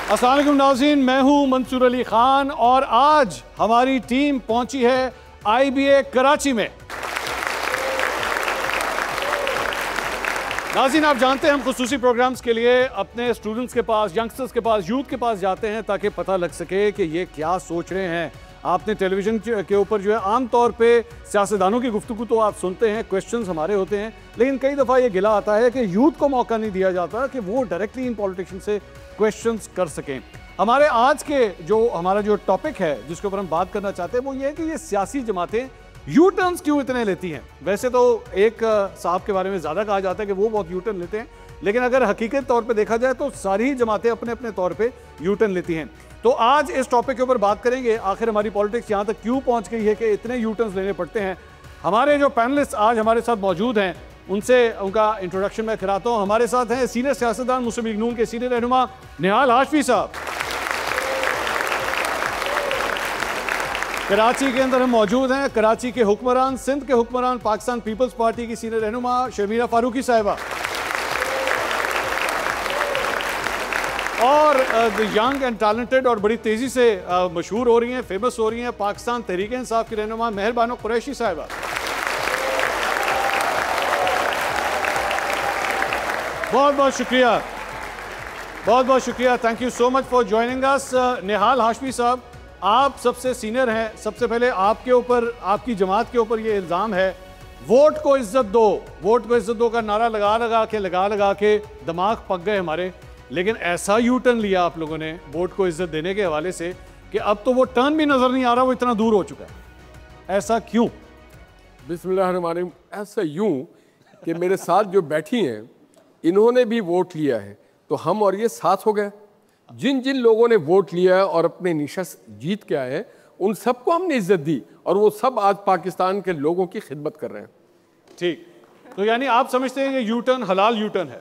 अस्सलाम वालेकुम नाज़रीन, मैं हूं मंसूर अली खान और आज हमारी टीम पहुंची है IBA कराची में। नाज़रीन, आप जानते हैं हम खुसूसी प्रोग्राम्स के लिए अपने स्टूडेंट्स के पास, यंगस्टर्स के पास, यूथ के पास जाते हैं ताकि पता लग सके कि ये क्या सोच रहे हैं। आपने टेलीविज़न के ऊपर जो है आम तौर पे सियासतदानों की गुफ्तगू तो आप सुनते हैं, क्वेश्चंस हमारे होते हैं, लेकिन कई दफ़ा ये गिला आता है कि यूथ को मौका नहीं दिया जाता कि वो डायरेक्टली इन पॉलिटिशियन से क्वेश्चंस कर सकें। हमारे आज के हमारा जो टॉपिक है जिसके ऊपर हम बात करना चाहते हैं वो ये है कि ये सियासी जमातें यू टर्न्स क्यों इतने लेती हैं। वैसे तो एक साहब के बारे में ज़्यादा कहा जाता है कि वो बहुत यू टर्न लेते हैं, लेकिन अगर हकीकत तौर पे देखा जाए तो सारी जमातें अपने अपने तौर पे यू टर्न लेती हैं। तो आज इस टॉपिक के ऊपर बात करेंगे, आखिर हमारी पॉलिटिक्स यहाँ तक क्यों पहुँच गई है कि इतने यू टर्न्स लेने पड़ते हैं। हमारे जो पैनलिस्ट आज हमारे साथ मौजूद हैं उनसे उनका इंट्रोडक्शन मैं कराता हूँ। हमारे साथ हैं सीनियर सियासतदान मुस्लिम लीग नून के सीनियर रहनुमा निहाल हाशमी साहब। कराची के अंदर हम मौजूद हैं कराची के हुक्मरान, सिंध के हुक्मरान, पाकिस्तान पीपल्स पार्टी की सीनियर रहनुमा शर्मीला फारूकी साहिबा, और यंग एंड टैलेंटेड और बड़ी तेजी से मशहूर हो रही हैं, फेमस हो रही हैं, पाकिस्तान तहरीक इंसाफ की रहनुमा मेहर बानो कुरैशी साहिबा। बहुत बहुत शुक्रिया, बहुत बहुत शुक्रिया, thank you so much for joining us. Nihal Hashmi साहब, आप सबसे सीनियर हैं, सबसे पहले आपके ऊपर, आपकी जमात के ऊपर ये इल्ज़ाम है वोट को इज्जत दो, वोट को इज्जत दो का नारा लगा लगा के दिमाग पक गए हमारे, लेकिन ऐसा यू टर्न लिया आप लोगों ने वोट को इज्जत देने के हवाले से कि अब तो वो टर्न भी नज़र नहीं आ रहा, वो इतना दूर हो चुका है। ऐसा क्यों? बिस्मिल्लाहिर्रहमानिर्रहीम। ऐसा यूं कि मेरे साथ जो बैठी हैं इन्होंने भी वोट लिया है, तो हम और ये साथ हो गए। जिन जिन लोगों ने वोट लिया है और अपने निशस्त जीत के आए हैं उन सबको हमने इज्जत दी और वो सब आज पाकिस्तान के लोगों की खिदमत कर रहे हैं। ठीक, तो यानी आप समझते हैं कि यू टर्न हलाल यू टर्न है?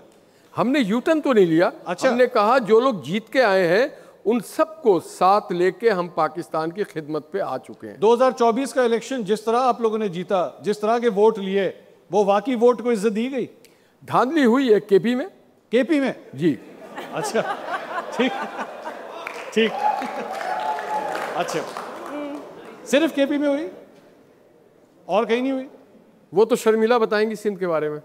हमने यू टर्न तो नहीं लिया। अच्छा। हमने कहा जो लोग जीत के आए हैं उन सबको साथ लेके हम पाकिस्तान की खिदमत पे आ चुके हैं। 2024 का इलेक्शन जिस तरह आप लोगों ने जीता, जिस तरह के वोट लिए, वो वाकई वोट को इज्जत दी गई? धांधली हुई है केपी में। केपी में? जी। अच्छा, ठीक ठीक, अच्छा, सिर्फ केपी में हुई और कहीं नहीं हुई? वो तो शर्मिला बताएंगी सिंध के बारे में।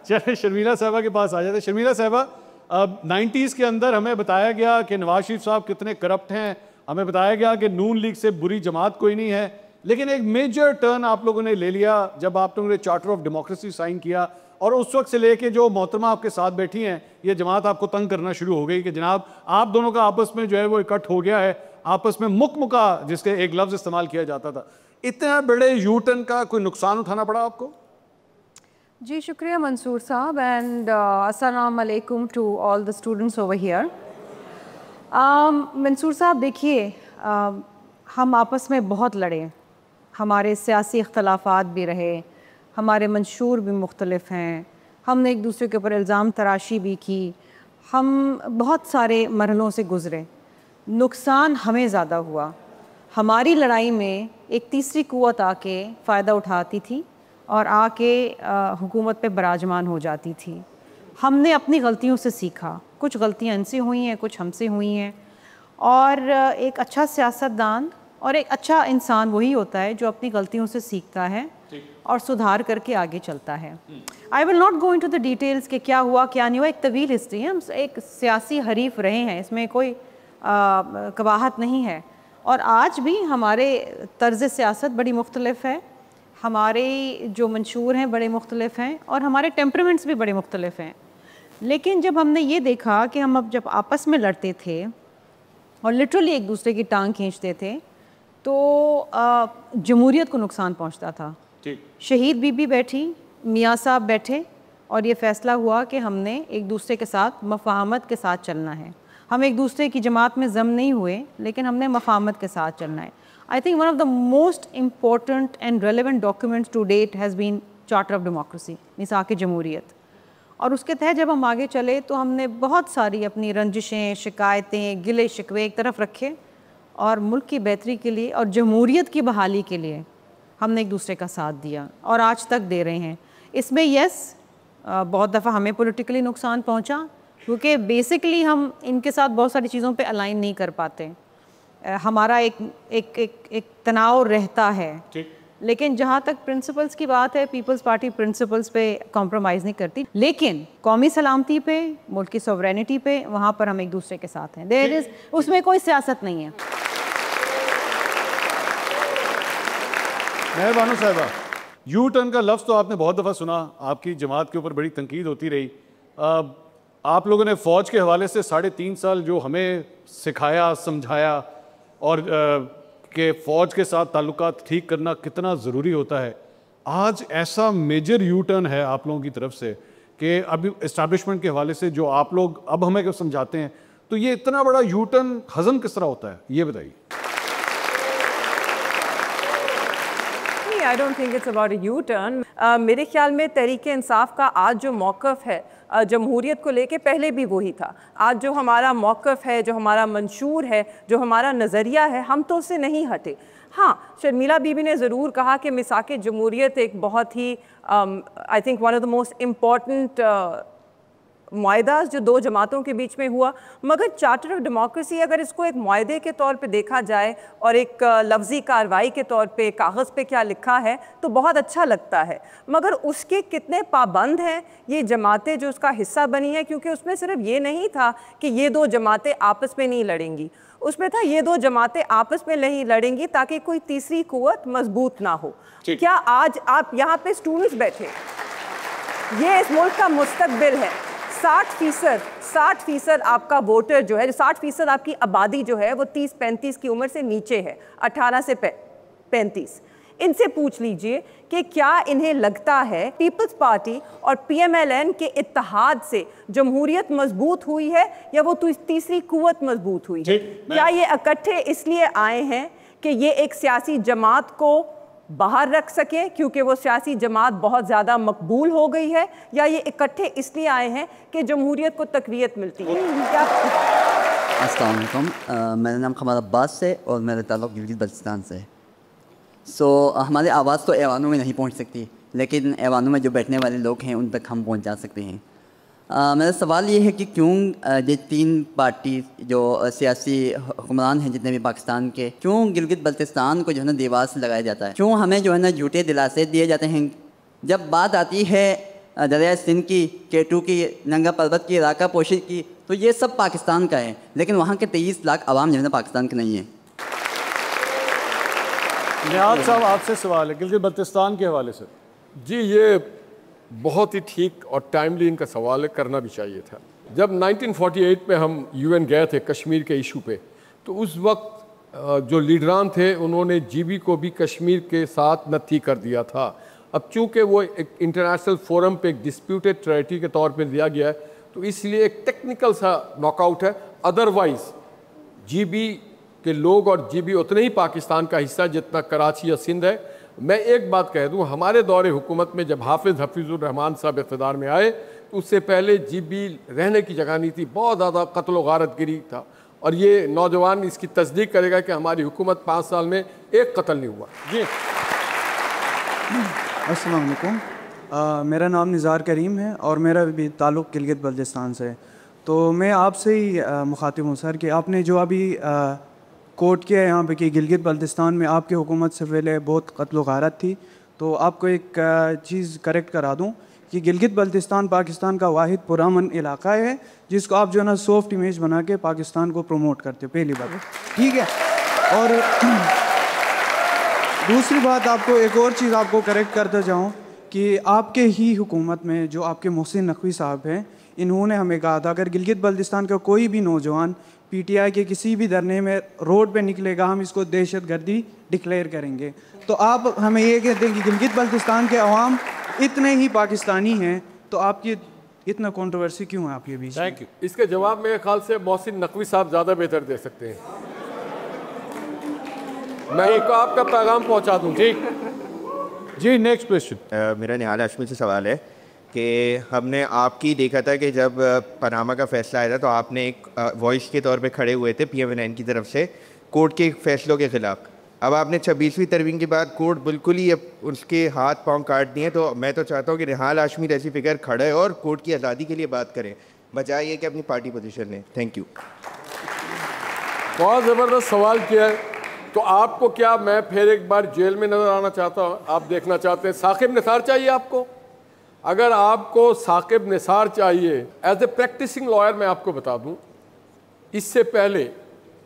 चलिए शर्मिला साहबा के पास आ जाते हैं। शर्मिला साहबा, अब 90s के अंदर हमें बताया गया कि नवाज शरीफ साहब कितने करप्ट हैं, हमें बताया गया कि नून लीग से बुरी जमात कोई नहीं है, लेकिन एक मेजर टर्न आप लोगों ने ले लिया जब आप लोगों ने चार्टर ऑफ डेमोक्रेसी साइन किया, और उस वक्त से लेके जो मोहतरमा आपके साथ बैठी हैं ये जमात आपको तंग करना शुरू हो गई कि जनाब आप दोनों का आपस में जो है वो इकट्ठ हो गया है, आपस में मुका जिसके एक लफ्ज़ इस्तेमाल किया जाता था। इतना बड़े यू टर्न का कोई नुकसान उठाना पड़ा आपको? जी शुक्रिया मंसूर साहब, एंड अस्सलाम वालेकुम to all the students over here. Mansoor साहब देखिए, हम आपस में बहुत लड़े, हमारे सियासी इख्तलाफात भी रहे, हमारे मंशूर भी मुख्तलिफ हैं, हमने एक दूसरे के ऊपर इल्ज़ाम तराशी भी की, हम बहुत सारे मरहलों से गुज़रे। नुकसान हमें ज़्यादा हुआ। हमारी लड़ाई में एक तीसरी कुव्वत आके फ़ायदा उठाती थी और आके हुकूमत पे बराजमान हो जाती थी। हमने अपनी गलतियों से सीखा, कुछ गलतियाँ इनसे हुई हैं, कुछ हमसे हुई हैं, और एक अच्छा सियासतदान और एक अच्छा इंसान वही होता है जो अपनी गलतियों से सीखता है और सुधार करके आगे चलता है। I will not go into the details कि क्या हुआ क्या नहीं हुआ, एक तवील हिस्ट्री है, हम एक सियासी हरीफ रहे हैं, इसमें कोई कबाहत नहीं है, और आज भी हमारे तर्ज़ सियासत बड़ी मुख्तलिफ है, हमारे जो मंशूर हैं बड़े मुख्तलिफ हैं, और हमारे टेम्परामेंट्स भी बड़े मुख्तलिफ हैं। लेकिन जब हमने ये देखा कि हम अब जब आपस में लड़ते थे और लिटरली एक दूसरे की टांग खींचते थे तो जमहूरियत को नुकसान पहुंचता था। शहीद बीबी बैठी, मियाँ साहब बैठे, और ये फ़ैसला हुआ कि हमने एक दूसरे के साथ मफ़ाहमत के साथ चलना है। हम एक दूसरे की जमात में ज़म नहीं हुए, लेकिन हमने मफ़ाहमत के साथ चलना है। I think one of the most important and relevant documents to date has been charter of democracy, मिसाक जमहूरियत, और उसके तहत जब हम आगे चले तो हमने बहुत सारी अपनी रंजिशें, शिकायतें, गिले शिकवे एक तरफ रखे, और मुल्क की बेहतरी के लिए और जमहूरियत की बहाली के लिए हमने एक दूसरे का साथ दिया और आज तक दे रहे हैं। इसमें बहुत दफ़ा हमें पॉलिटिकली नुकसान पहुंचा, क्योंकि बेसिकली हम इनके साथ बहुत सारी चीज़ों पे अलाइन नहीं कर पाते। हमारा एक एक एक एक तनाव रहता है, लेकिन जहाँ तक प्रिंसिपल्स की बात है, पीपल्स पार्टी प्रिंसिपल्स पे कॉम्प्रोमाइज़ नहीं करती, लेकिन कौमी सलामती पे, मुल्क की सॉवरेनिटी पे, वहाँ पर हम एक दूसरे के साथ हैं। देयर इज़, उसमें कोई सियासत नहीं है। मेहरबानो साहिबा, यू टर्न का लफ्ज़ तो आपने बहुत दफ़ा सुना, आपकी जमात के ऊपर बड़ी तनकीद होती रही। आप लोगों ने फ़ौज के हवाले से 3.5 साल जो हमें सिखाया, समझाया और कि फ़ौज के साथ ताल्लुकात ठीक करना कितना ज़रूरी होता है, आज ऐसा मेजर यू टर्न है आप लोगों की तरफ से कि अभी इस्टेब्लिशमेंट के हवाले से जो आप लोग अब हमें समझाते हैं, तो ये इतना बड़ा यू टर्न हज़म किस तरह होता है, ये बताइए। आई don't think it's about a U turn. मेरे ख्याल में तहरीक इंसाफ का आज जो मौक़िफ़ है जमहूरियत को लेके, पहले भी वही था। आज जो हमारा मौक़िफ़ है, जो हमारा मंशूर है, जो हमारा नज़रिया है, हम तो उससे नहीं हटे। हाँ, शर्मिला बीबी ने ज़रूर कहा कि मिसाक़े जमहूरियत एक बहुत ही I think one of the most important मुआहदा जो दो जमातों के बीच में हुआ, मगर चार्टर ऑफ डेमोक्रेसी अगर इसको एक मुआहदे के तौर पे देखा जाए और एक लफ्ज़ी कार्रवाई के तौर पे कागज़ पे क्या लिखा है तो बहुत अच्छा लगता है, मगर उसके कितने पाबंद हैं ये जमातें जो उसका हिस्सा बनी हैं, क्योंकि उसमें सिर्फ ये नहीं था कि ये दो जमातें आपस में नहीं लड़ेंगी, उसमें था ये दो जमातें आपस में नहीं लड़ेंगी ताकि कोई तीसरी कुव्वत मजबूत ना हो। क्या आज आप यहाँ पे स्टूडेंट्स बैठे, ये इस मुल्क का मुस्तकबिल है। 60% आपका वोटर जो है, 60% आपकी आबादी जो है वो 30-35 की उम्र से नीचे है, 18 से 35। इनसे पूछ लीजिए कि क्या इन्हें लगता है पीपल्स पार्टी और PMLN के इत्तेहाद से जमहूरियत मजबूत हुई है या वो तीसरी कुव्वत मजबूत हुई है? क्या ये इकट्ठे इसलिए आए हैं कि ये एक सियासी जमात को बाहर रख सके क्योंकि वो सियासी जमात बहुत ज़्यादा मकबूल हो गई है, या ये इकट्ठे इसलिए आए हैं कि जमहूरियत को तक़वियत मिलती है? अस्सलाम वालेकुम, मेरा नाम कमर अब्बास है और मेरा ताल्लुक़ गिलगित बल्तिस्तान से है। हमारी आवाज़ तो ऐवानों में नहीं पहुंच सकती, लेकिन ऐवानों में जो बैठने वाले लोग हैं उन तक हम पहुंचा सकते हैं। मेरा सवाल ये है कि क्यों ये तीन पार्टी जो सियासी हुक्मरान हैं जितने भी पाकिस्तान के, क्यों गिलगित बल्तिस्तान को जो है ना दीवार से लगाया जाता है? क्यों हमें जो है ना झूठे दिलासे दिए जाते हैं? जब बात आती है दरिया सिंध की, K2 की, नंगा पर्वत की, राका पोशी की, तो ये सब पाकिस्तान का है, लेकिन वहाँ के 23 लाख आवाम जो है ना पाकिस्तान के नहीं है। नियाज़ साहब, आपसे सवाल है गिलगित बल्तिस्तान के हवाले से। जी, ये बहुत ही ठीक और टाइमली इनका सवाल है, करना भी चाहिए था। जब 1948 में हम UN गए थे कश्मीर के इशू पे, तो उस वक्त जो लीडरान थे उन्होंने GB को भी कश्मीर के साथ नत्थी कर दिया था। अब चूँकि वो एक इंटरनेशनल फोरम पे एक डिस्प्यूटेड टेरिटरी के तौर पे दिया गया है, तो इसलिए एक टेक्निकल सा नॉकआउट है। अदरवाइज़ GB के लोग और GB उतने ही पाकिस्तान का हिस्सा जितना कराची या सिंध है। मैं एक बात कह दूं, हमारे दौरे हुकूमत में जब हफीज़ुर रहमान साहब इक़्तिदार में आए तो उससे पहले GB रहने की जगह नहीं थी, बहुत ज़्यादा कत्ल व गारतगिरी था, और ये नौजवान इसकी तस्दीक करेगा कि हमारी हुकूमत 5 साल में एक कत्ल नहीं हुआ। जी, अस्सलाम वालेकुम, मेरा नाम निज़ार करीम है और मेरा भी ताल्लुक़ गिलगित बल्तिस्तान से है। तो मैं आपसे ही मुखातिब हूँ सर कि आपने जो अभी कोट किया है यहाँ पे कि गिलगित बल्तिस्तान में आपकी हुकूमत से पहले बहुत कत्ल व गारत थी, तो आपको एक चीज़ करेक्ट करा दूँ कि गिलगित बल्तिस्तान पाकिस्तान का वाहिद पुरअमन इलाका है जिसको आप जो है ना सॉफ्ट इमेज बना के पाकिस्तान को प्रमोट करते हो, पहली बात, ठीक है। और दूसरी बात, आपको एक और चीज़ आपको करेक्ट करता जाऊँ कि आपके ही हुकूमत में जो आपके मोहसिन नकवी साहब हैं, इन्होंने हमें कहा था अगर गिलगित बल्तिस्तान का कोई भी नौजवान PTI के किसी भी धरने में रोड पे निकलेगा, हम इसको दहशतगर्दी डिक्लेयर करेंगे। तो आप हमें ये कहते हैं कि गिलगित बल्तिस्तान के अवाम इतने ही पाकिस्तानी हैं, तो आपकी इतना कंट्रोवर्सी क्यों है आपके बीच? Thank you. इसके जवाब मेरे ख्याल से मोहसिन नकवी साहब ज़्यादा बेहतर दे सकते हैं। मैं उनको आपका पैगाम पहुँचा दूँ। ठीक जी, नेक्स्ट क्वेश्चन। मेरा निहाल हाशमी से सवाल है कि हमने आपकी देखा था कि जब पनामा का फ़ैसला आया था तो आपने एक वॉइस के तौर पे खड़े हुए थे PMLN की तरफ से कोर्ट के फ़ैसलों के ख़िलाफ़। अब आपने 26वीं तरमीम के बाद कोर्ट बिल्कुल ही अब उसके हाथ पांव काट दिए, तो मैं तो चाहता हूँ कि निहाल हाशमी जैसी फिगर खड़े और कोर्ट की आज़ादी के लिए बात करें। बजाय ये कि अपनी पार्टी पोजीशन लें। Thank you. बहुत ज़बरदस्त सवाल किया है। तो आपको क्या मैं फिर एक बार जेल में नज़र आना चाहता हूँ? आप देखना चाहते हैं साकिब निसार चाहिए आपको? अगर आपको साकिब निसार चाहिए, एज ए प्रैक्टिसिंग लॉयर मैं आपको बता दूं, इससे पहले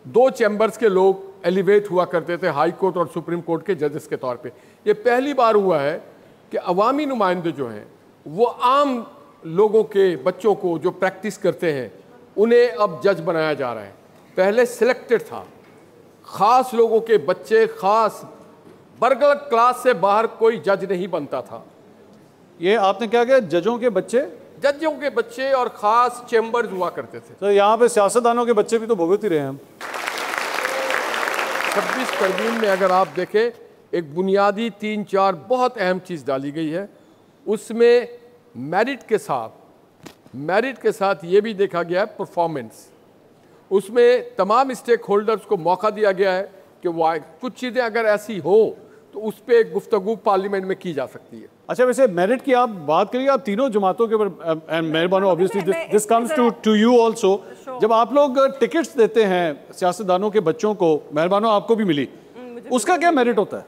2 चैम्बर्स के लोग एलिवेट हुआ करते थे हाई कोर्ट और सुप्रीम कोर्ट के जजेस के तौर पे। ये पहली बार हुआ है कि अवामी नुमाइंदे जो हैं वो आम लोगों के बच्चों को जो प्रैक्टिस करते हैं उन्हें अब जज बनाया जा रहा है। पहले सिलेक्टेड था, ख़ास लोगों के बच्चे, ख़ास बर्गर क्लास से बाहर कोई जज नहीं बनता था। ये आपने क्या किया? जजों के बच्चे और ख़ास चैम्बर्स हुआ करते थे। तो यहाँ पे सियासतदानों के बच्चे भी तो भुगत ही रहे हैं हम। 26 तरमीम में अगर आप देखें, एक बुनियादी 3-4 बहुत अहम चीज़ डाली गई है। उसमें मेरिट के साथ ये भी देखा गया है परफॉर्मेंस। उसमें तमाम स्टेक होल्डर्स को मौका दिया गया है कि वो कुछ चीज़ें अगर ऐसी हो तो उस पर एक गुफ्तगू पार्लियामेंट में की जा सकती है। अच्छा, वैसे मेरिट की आप बात करिए, आप तीनों जमातों के ऊपर, एंड मेहरबानो obviously this comes to you also. जब आप लोग टिकट्स देते हैं सियासतदानों के बच्चों को, मेहरबानो आपको भी मिली, उसका क्या मेरिट होता है?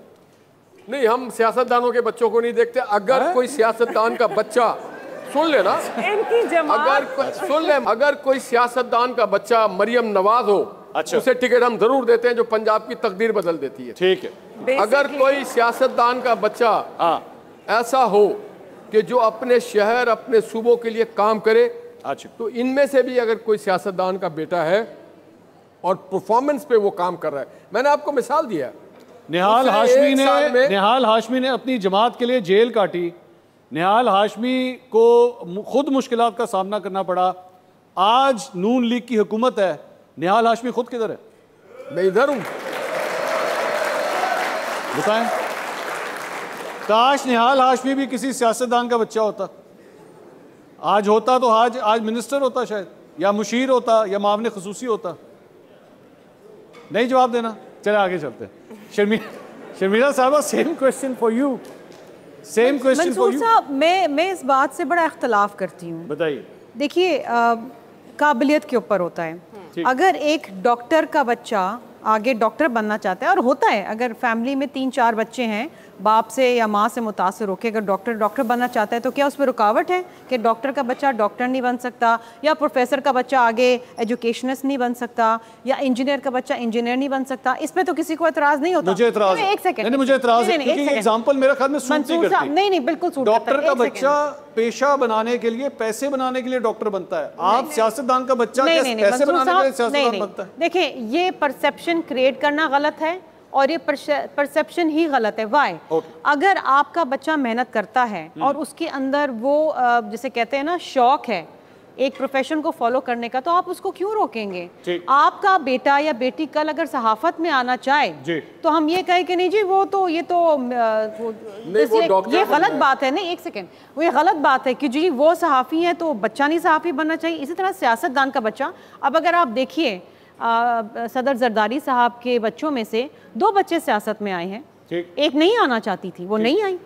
नहीं, हम सियासतदानों के बच्चों को नहीं देखते। अगर कोई सियासतदान का बच्चा, सुन लेना, अगर कोई सियासतदान का बच्चा मरियम नवाज हो, अच्छा, उसे टिकट हम जरूर देते हैं, जो पंजाब की तकदीर बदल देती है। ठीक है। अगर कोई सियासतदान का बच्चा ऐसा हो कि जो अपने शहर, अपने सूबों के लिए काम करे, अच्छा, तो इनमें से भी अगर कोई सियासतदान का बेटा है और परफॉर्मेंस पे वो काम कर रहा है, मैंने आपको मिसाल दिया, निहाल हाशमी ने अपनी जमात के लिए जेल काटी। निहाल हाशमी को खुद मुश्किलात का सामना करना पड़ा। आज नून लीग की हुकूमत है, निहाल हाशमी खुद किधर है? मैं इधर हूं। बताएं, काश निहाल हाशमी भी किसी सियासतदान का बच्चा होता। आज होता तो आज मिनिस्टर होता शायद, या मुशीर होता, या मामले खसूसी होता। नहीं जवाब देना, चले आगे चलते हैं। शर्मिला साहबा, same question for you. Mansoor साहब, मैं इस बात से बड़ा इख्तलाफ करती हूँ। बताइए। देखिए, काबिलियत के ऊपर होता है। अगर एक डॉक्टर का बच्चा आगे डॉक्टर बनना चाहता है, और होता है, अगर फैमिली में 3-4 बच्चे हैं, बाप से या माँ से मुतासर होकर अगर डॉक्टर बनना चाहता है, तो क्या उस पर रुकावट है कि डॉक्टर का बच्चा डॉक्टर नहीं बन सकता, या प्रोफेसर का बच्चा आगे एजुकेशनिस्ट नहीं बन सकता, या इंजीनियर का बच्चा इंजीनियर नहीं बन सकता? इस पर तो किसी को एतराज़ नहीं होता। मुझे एतराज़ है। एक सेकंड, मुझे एतराज़ है, क्योंकि ये एग्जांपल मेरे ख्याल में सूट नहीं करती। नहीं, बिल्कुल सूट करता है। डॉक्टर का बच्चा पेशा बनाने के लिए, पैसे बनाने के लिए डॉक्टर बनता है। आप सियासतदान का बच्चा पैसे बनाने के लिए सियासतदान बनता है? देखिए, ये परसेप्शन क्रिएट करना गलत है, और ये परसेप्शन ही गलत है। वाई? अगर आपका बच्चा मेहनत करता है और उसके अंदर वो जिसे कहते हैं ना शौक है एक प्रोफेशन को फॉलो करने का, तो आप उसको क्यों रोकेंगे? आपका बेटा या बेटी कल अगर सहाफत में आना चाहे तो हम ये कहें कि नहीं जी वो तो ये गलत बात है। नहीं, एक सेकेंड, वो ये गलत बात है कि जी वो सहाफ़ी है तो बच्चा नहीं सहाफ़ी बनना चाहिए। इसी तरह सियासतदान का बच्चा, अब अगर आप देखिए सदर जरदारी साहब के बच्चों में से 2 बच्चे सियासत में आए हैं, एक नहीं आना चाहती थी, वो नहीं आई।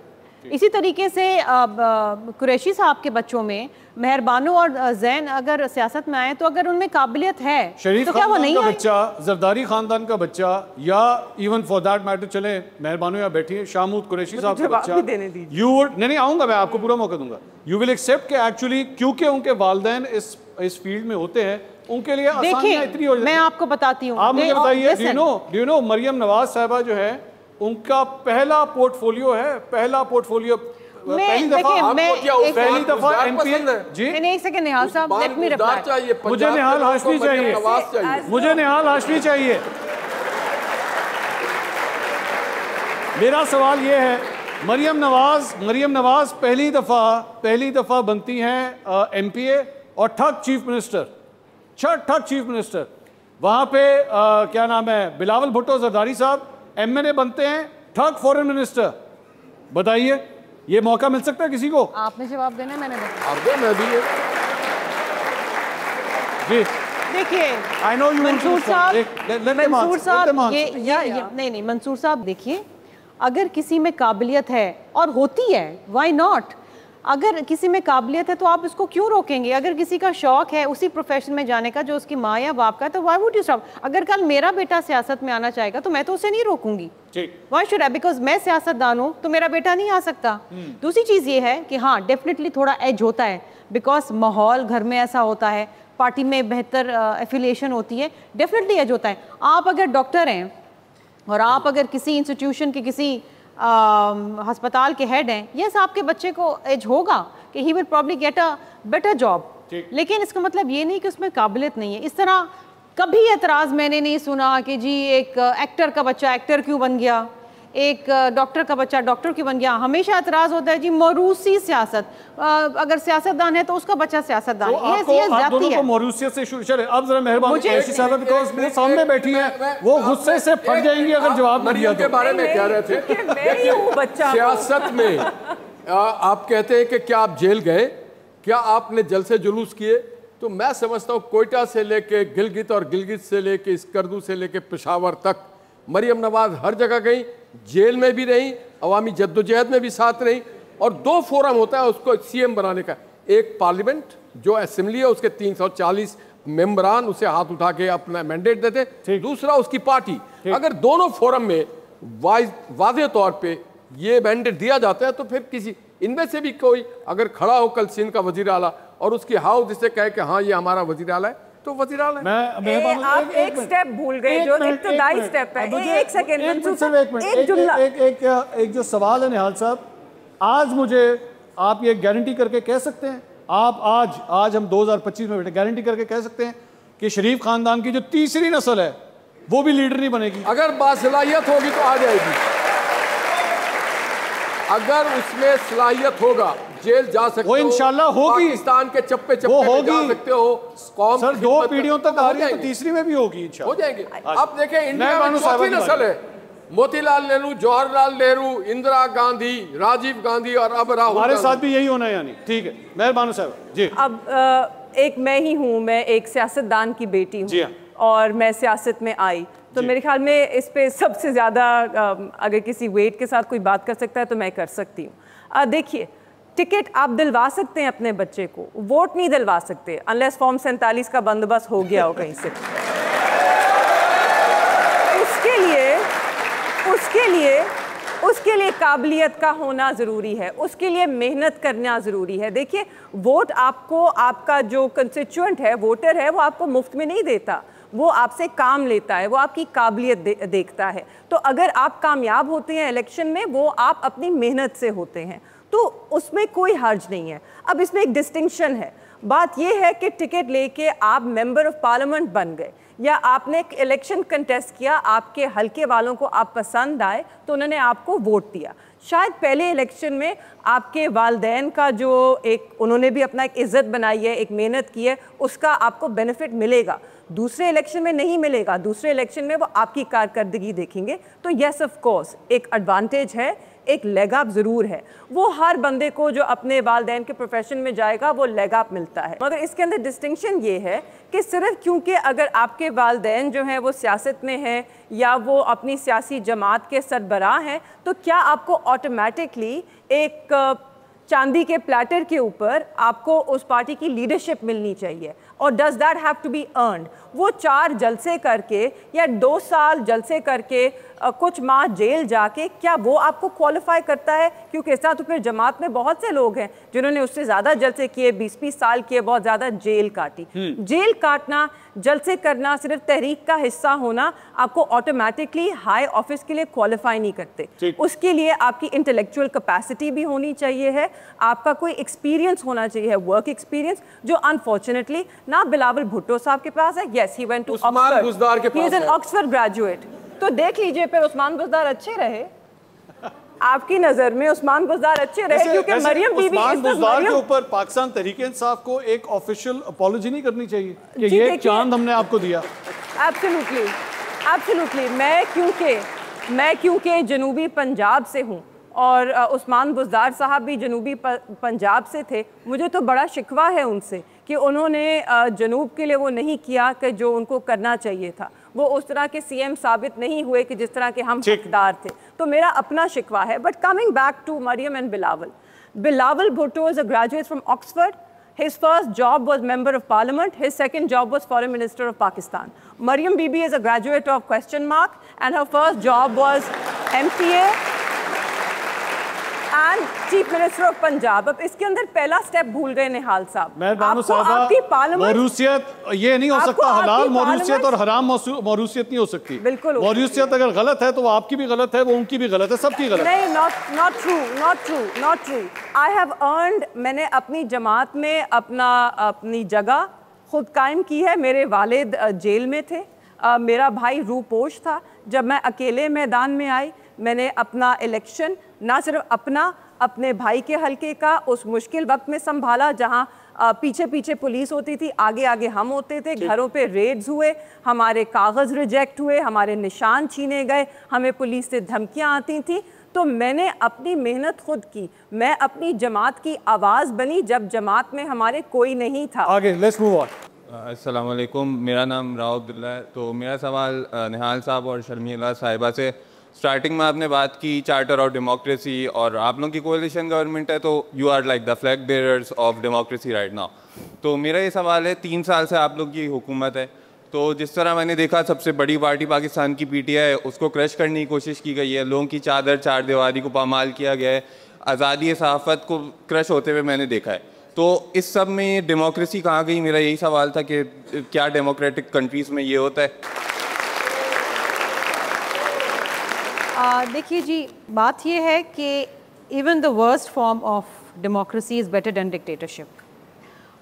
इसी तरीके से कुरैशी साहब के बच्चों में मेहरबानो और जैन अगर सियासत में आए, तो अगर उनमें काबिलियत है शरीफ तो क्या वो नहीं आए? बच्चा, जरदारी खानदान का बच्चा, या इवन फॉर दैट मैटर, चले मेहरबानो या बैठिए, शामूद कुरैशी साहब का बच्चा, यू वुड नहीं आऊंगा मैं, आपको पूरा मौका दूंगा। यू विल एक्सेप्ट कि एक्चुअली क्योंकि उनके वालिदैन इस फील्ड में होते हैं, उनके लिए आसानियां इतनी हो जाती हैं। मैं आपको बताती हूँ, आप मुझे बताइए, do you know Maryam Nawaz साहबा जो है, उनका पहला पोर्टफोलियो है, पहली दफा एमपी जी। एक सेकंड निहाल साहब, लेट मी रिप्लाई। मुझे निहाल हाशमी चाहिए, मुझे निहाल हाशमी चाहिए। मेरा सवाल ये है, मरियम नवाज पहली दफा बनती हैं एमपीए और ठग चीफ मिनिस्टर। वहां पे क्या नाम है, बिलावल भुट्टो जरदारी साहब एमएनए बनते हैं, ठग फॉरेन मिनिस्टर। बताइए, ये मौका मिल सकता है किसी को? आपने जवाब देना है, मैंने जी। देखिए, आई नो यू मंसूर साहब, नहीं मंसूर साहब, देखिए, अगर किसी में काबिलियत है और होती है, व्हाई नॉट? अगर किसी में काबिलियत है तो आप इसको क्यों रोकेंगे? अगर किसी का शौक है उसी प्रोफेशन में जाने का जो उसकी माँ या बाप का, तो व्हाई वुड यू स्टॉप? अगर कल मेरा बेटा सियासत में आना चाहेगा तो मैं तो उसे नहीं रोकूंगी। Why should I? बिकॉज मैं सियासतदान हूँ तो मेरा बेटा नहीं आ सकता। दूसरी चीज़ ये है कि हाँ, डेफिनेटली थोड़ा एज होता है, बिकॉज माहौल घर में ऐसा होता है, पार्टी में बेहतर एफिलिएशन होती है, डेफिनेटली एज होता है। आप अगर डॉक्टर हैं और आप अगर किसी इंस्टीट्यूशन के किसी अस्पताल के हेड हैं, यस आपके बच्चे को एज होगा कि he will probably get a better job, लेकिन इसका मतलब ये नहीं कि उसमें काबिलियत नहीं है। इस तरह कभी एतराज़ मैंने नहीं सुना कि जी एक एक्टर का बच्चा एक्टर क्यों बन गया, एक डॉक्टर का बच्चा डॉक्टर क्यों बन गया। हमेशा एतराज़ होता है जी मौरूसी सियासत, अगर सियासतदान है तो उसका बच्चा सियासतदान। तो आप दोनों को मौरूसियत से शुरू। चले अब जरा मेहरबानी ऐशी साहब, बिकॉज़ मेरे सामने बैठी हैं, वो गुस्से से फट जाएंगी अगर जवाब नहीं दिया। के बारे में कह रहे थे मैं ही हूँ बच्चा। सियासत में आप कहते हैं कि क्या आप जेल गए, क्या आपने जलसे जुलूस किए? तो मैं समझता हूँ कोयटा से लेके गिलगित और गिलगित से लेके स्कर्दू से लेके पेशावर तक मरियम नवाज हर जगह गई, जेल में भी रही, अवामी जद्दोजहद में भी साथ रही। और दो फोरम होता है उसको सीएम बनाने का, एक पार्लियामेंट जो असेंबली है उसके 340 मेंबरान उसे हाथ उठा के अपना मैंडेट देते, दूसरा उसकी पार्टी। अगर दोनों फोरम में वाज़ेह तौर पे ये मैंडेट दिया जाता है तो फिर किसी इनमें से भी कोई अगर खड़ा हो कल सिंध का वजीर आला और उसकी हाउ जिसे कहे कि हाँ ये हमारा वजीर आला है, तो वजीर आला है। आप एक स्टेप भूल गए जो इब्तिदाई स्टेप है। एक सेकंड, एक जो सवाल है निहाल साहब, आज मुझे आप ये गारंटी करके कह सकते हैं, आप आज हम 2025 में बैठे, गारंटी करके कह सकते हैं कि शरीफ खानदान की जो तीसरी नस्ल है वो भी लीडर नहीं बनेगी? अगर बासलाहियत होगी तो आ जाएगी, अगर उसमें सलाहियत होगा जेल जा सकते हो, वो इंशाल्लाह होगी। पाकिस्तान के चप्पे वो में होगी। जा सकते हो। कौम सर 2 पीढ़ियों तक आ रही है तो तीसरी में भी होगी इंशाल्लाह, हो जाएंगे। अब देखें इंडिया में चौथी नस्ल है, मोतीलाल नेहरू, जवाहरलाल नेहरू, इंदिरा गांधी, राजीव गांधी और अब राहुल। हमारे साथ भी यही होना है यानी। ठीक है, मेहरबानी साहब जी। अब एक मैं ही हूँ, मैं एक सियासतदान की बेटी हूँ और मैं सियासत में आई, तो मेरे ख्याल में इस पे सबसे ज़्यादा अगर किसी वेट के साथ कोई बात कर सकता है तो मैं कर सकती हूँ। देखिए, टिकट आप दिलवा सकते हैं अपने बच्चे को, वोट नहीं दिलवा सकते अनलेस फॉर्म 47 का बंदोबस्त हो गया हो कहीं से। उसके लिए काबिलियत का होना ज़रूरी है, उसके लिए मेहनत करना ज़रूरी है। देखिए, वोट आपको, आपका जो कंस्टिट्यूएंट है, वोटर है, वो आपको मुफ्त में नहीं देता, वो आपसे काम लेता है, वो आपकी काबिलियत देखता है। तो अगर आप कामयाब होते हैं इलेक्शन में, वो आप अपनी मेहनत से होते हैं, तो उसमें कोई हर्ज नहीं है। अब इसमें एक डिस्टिंक्शन है, बात यह है कि टिकट लेके आप मेंबर ऑफ पार्लियामेंट बन गए या आपने एक इलेक्शन कंटेस्ट किया, आपके हल्के वालों को आप पसंद आए तो उन्होंने आपको वोट दिया। शायद पहले इलेक्शन में आपके वालदैन का जो एक, उन्होंने भी अपना एक इज़्ज़त बनाई है, एक मेहनत की है, उसका आपको बेनिफिट मिलेगा। दूसरे इलेक्शन में नहीं मिलेगा, दूसरे इलेक्शन में वो आपकी कारकर्दगी देखेंगे। तो येस ऑफ कोर्स एक एडवांटेज है, एक लेग अप ज़रूर है, वो हर बंदे को जो अपने वालदैन के प्रोफेशन में जाएगा वो लेग अप मिलता है। मगर इसके अंदर डिस्टिंक्शन ये है कि सिर्फ क्योंकि अगर आपके वालदैन जो हैं वो सियासत में हैं या वो अपनी सियासी जमात के सरबराह हैं, तो क्या आपको ऑटोमेटिकली एक चांदी के प्लेटर के ऊपर आपको उस पार्टी की लीडरशिप मिलनी चाहिए? और does that have to be earned? वो 4 जलसे करके या 2 साल जलसे करके कुछ माह जेल जाके क्या वो आपको क्वालिफाई करता है? क्योंकि ऐसा तो फिर जमात में बहुत से लोग हैं जिन्होंने उससे ज़्यादा जलसे किए, 20-20 साल किए, बहुत ज़्यादा जेल काटी। जेल काटना, जलसे करना, सिर्फ तहरीक का हिस्सा होना आपको ऑटोमेटिकली हाई ऑफिस के लिए क्वालिफाई नहीं करते। उसके लिए आपकी इंटेलेक्चुअल कैपेसिटी भी होनी चाहिए है, आपका कोई एक्सपीरियंस होना चाहिए, वर्क एक्सपीरियंस, जो अनफॉर्चुनेटली ना बिलावल भुट्टो साहब के पास है। Yes, he went to Oxford, he is an Oxford graduate. तो देख लीजिए, फिर उस्मान बुज़दार अच्छे रहे आपकी नजर में, उस्मान बुज़दार अच्छे रहे क्योंकि मरियम बीबी, उस्मान बुज़दार के ऊपर पाकिस्तान तहरीक-ए-इंसाफ को एक ऑफिशियल अपॉलॉजी नहीं करनी चाहिए कि ये चांद हमने आपको दिया? Absolutely, absolutely. मैं क्योंकि जनूबी पंजाब से हूँ और उस्मान बुज़दार साहब भी जनूबी पंजाब से थे, मुझे तो बड़ा शिकवा है उनसे कि उन्होंने जनूब के लिए वो नहीं किया कि जो उनको करना चाहिए था। वो उस तरह के सीएम साबित नहीं हुए कि जिस तरह के हम हकदार थे। तो मेरा अपना शिकवा है। But coming back to Maryam and Bilawal, Bilawal Bhutto is a graduate from Oxford. His first job was Member of Parliament. His second job was Foreign Minister of Pakistan. Maryam Bibi is a graduate of question mark, and her first job was MPA and Chief Minister of Punjab. अब इसके अंदर पहला step भूल गए निहाल साहब। आपको आपकी parliament मौरूसियत ये नहीं हो सकता, हलाल मौरूसियत और हराम मौरूसियत नहीं हो सकती। बिल्कुल, मौरूसियत अगर गलत है तो वो आपकी भी गलत है, वो उनकी भी गलत है, सबकी गलत है। नहीं, not true। I have earned, मैंने अपनी जमात में अपनी जगह खुद कायम की है। मेरे वालिद जेल में थे, मेरा भाई रूपोश था। जब मैं अकेले मैदान में आई, मैंने अपना इलेक्शन ना सिर्फ अपने भाई के हलके का उस मुश्किल वक्त में संभाला जहां पीछे पीछे पुलिस होती थी, आगे आगे हम होते थे, घरों पे रेड्स हुए, हमारे कागज़ रिजेक्ट हुए, हमारे निशान छीने गए, हमें पुलिस से धमकियां आती थी। तो मैंने अपनी मेहनत खुद की, मैं अपनी जमात की आवाज़ बनी जब जमात में हमारे कोई नहीं था। आगे लेट्स मूव ऑन। अस्सलाम वालेकुम, मेरा नाम राव अब्दुल्ला है। तो मेरा सवाल निहाल साहब और शर्मिला साहिबा से, स्टार्टिंग में आपने बात की चार्टर ऑफ डेमोक्रेसी और आप लोगों की कोalition गवर्नमेंट है, तो you are like the flag bearers of democracy right now. तो मेरा ये सवाल है, 3 साल से आप लोग की हुकूमत है, तो जिस तरह मैंने देखा सबसे बड़ी पार्टी पाकिस्तान की PTI, उसको क्रश करने की कोशिश की गई है, लोगों की चादर चार दीवारी को पामाल किया गया है, आज़ादी सहाफ़त को क्रश होते हुए मैंने देखा है। तो इस सब में डेमोक्रेसी कहाँ गई? मेरा यही सवाल था कि क्या डेमोक्रेटिक कंट्रीज़ में ये होता है? देखिए जी, बात ये है कि even the worst form of democracy is better than dictatorship,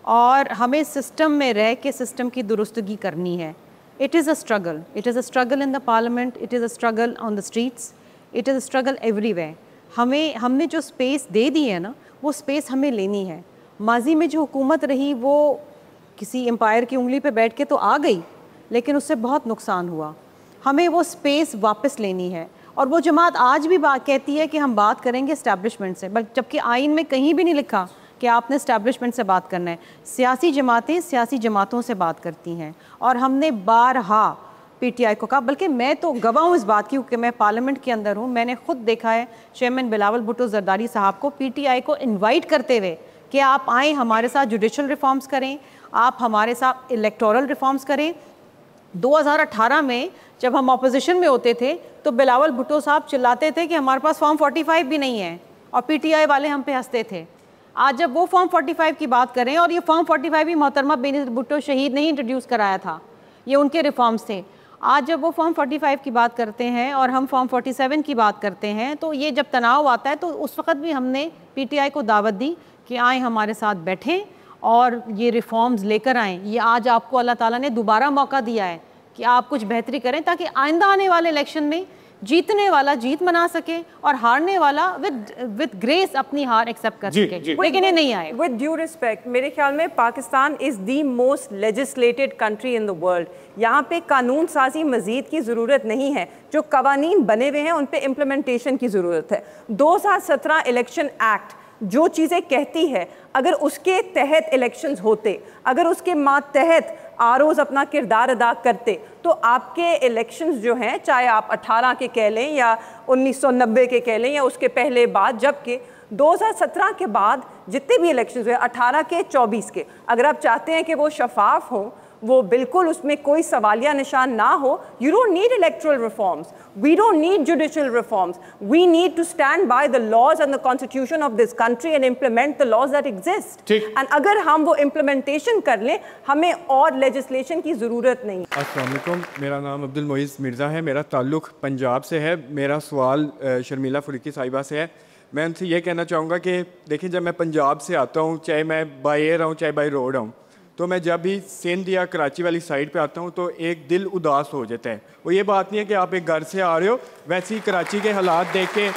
और हमें सिस्टम में रह के सिस्टम की दुरुस्तगी करनी है। It is a struggle, it is a struggle in the parliament, it is a struggle on the streets, it is a struggle everywhere. हमने जो स्पेस दे दी है ना, वो स्पेस हमें लेनी है। माजी में जो हुकूमत रही वो किसी एम्पायर की उंगली पे बैठ के तो आ गई, लेकिन उससे बहुत नुकसान हुआ। हमें वो स्पेस वापस लेनी है, और वो जमात आज भी बात कहती है कि हम बात करेंगे इस्टेब्लिशमेंट से, बल्कि जबकि आइन में कहीं भी नहीं लिखा कि आपने इस्टेब्लिशमेंट से बात करना है। सियासी जमातें सियासी जमातों से बात करती हैं, और हमने बारहा PTI को कहा, बल्कि मैं तो गवाह हूँ इस बात की क्योंकि मैं पार्लियामेंट के अंदर हूँ। मैंने खुद देखा है चेयरमैन बिलावल भुट्टो जरदारी साहब को PTI को इन्वाइट करते हुए कि आप आएँ, हमारे साथ जुडिशल रिफॉर्म्स करें, आप हमारे साथ इलेक्टोरल रिफॉर्म्स करें। 2018 में जब हम अपोजिशन में होते थे तो बिलावल भुट्टो साहब चिल्लाते थे कि हमारे पास फॉर्म 45 भी नहीं है, और PTI वाले हम पे हंसते थे। आज जब वो फॉर्म 45 की बात करें, और ये फॉर्म 45 भी मोहतरमा बेनज़ीर भुट्टो शहीद ने ही इंट्रोड्यूस कराया था, ये उनके रिफॉर्म्स थे। आज जब वो फॉर्म 45 की बात करते हैं और हम फॉर्म 47 की बात करते हैं, तो ये जब तनाव आता है तो उस वक़्त भी हमने PTI को दावत दी कि आए हमारे साथ बैठें और ये रिफॉर्म्स लेकर आएँ। ये आज आपको अल्लाह ताला ने दोबारा मौका दिया है कि आप कुछ बेहतरी करें, ताकि आइंदा आने वाले इलेक्शन में जीतने वाला जीत मना सके और हारने वाला विद ग्रेस अपनी हार एक्सेप्ट कर सके। लेकिन ये नहीं आए। विद ड्यू रिस्पेक्ट, मेरे ख्याल में Pakistan is the most legislated country in the world. यहाँ पे कानून साजी मजीद की ज़रूरत नहीं है, जो कवानीन बने हुए हैं उन पे इम्प्लीमेंटेशन की ज़रूरत है। 2017 इलेक्शन एक्ट जो चीज़ें कहती है, अगर उसके तहत इलेक्शंस होते, अगर उसके मातहत आरओज़ अपना किरदार अदा करते, तो आपके इलेक्शंस जो हैं, चाहे आप 18 के कह लें या 1990 के कह लें या उसके पहले बाद, जबकि 2017 के बाद जितने भी इलेक्शंस हुए, 18 के 24 के, अगर आप चाहते हैं कि वो शफाफ हों, वो बिल्कुल उसमें कोई सवालिया निशान ना हो, you don't need electoral reforms, we don't need judicial reforms, we need to stand by the laws and the constitution of this country and implement the laws that exist. And अगर हम वो इम्प्लीमेंटेशन कर लें, हमें और legislation की ज़रूरत नहीं। अस्सलाम वालेकुम, मेरा नाम अब्दुल मोइज़ मिर्ज़ा है, मेरा ताल्लुक़ पंजाब से है। मेरा सवाल शर्मिला फरीकी साहिबा से है। मैं उनसे ये कहना चाहूँगा कि देखिए, जब मैं पंजाब से आता हूँ, चाहे मैं बाय एयर आऊँ चाहे बाय रोड आऊँ, तो मैं जब भी सिंध या कराची वाली साइड पे आता हूँ तो एक दिल उदास हो जाता है। वो ये बात नहीं है कि आप एक घर से आ रहे हो, वैसे ही कराची के हालात देख के,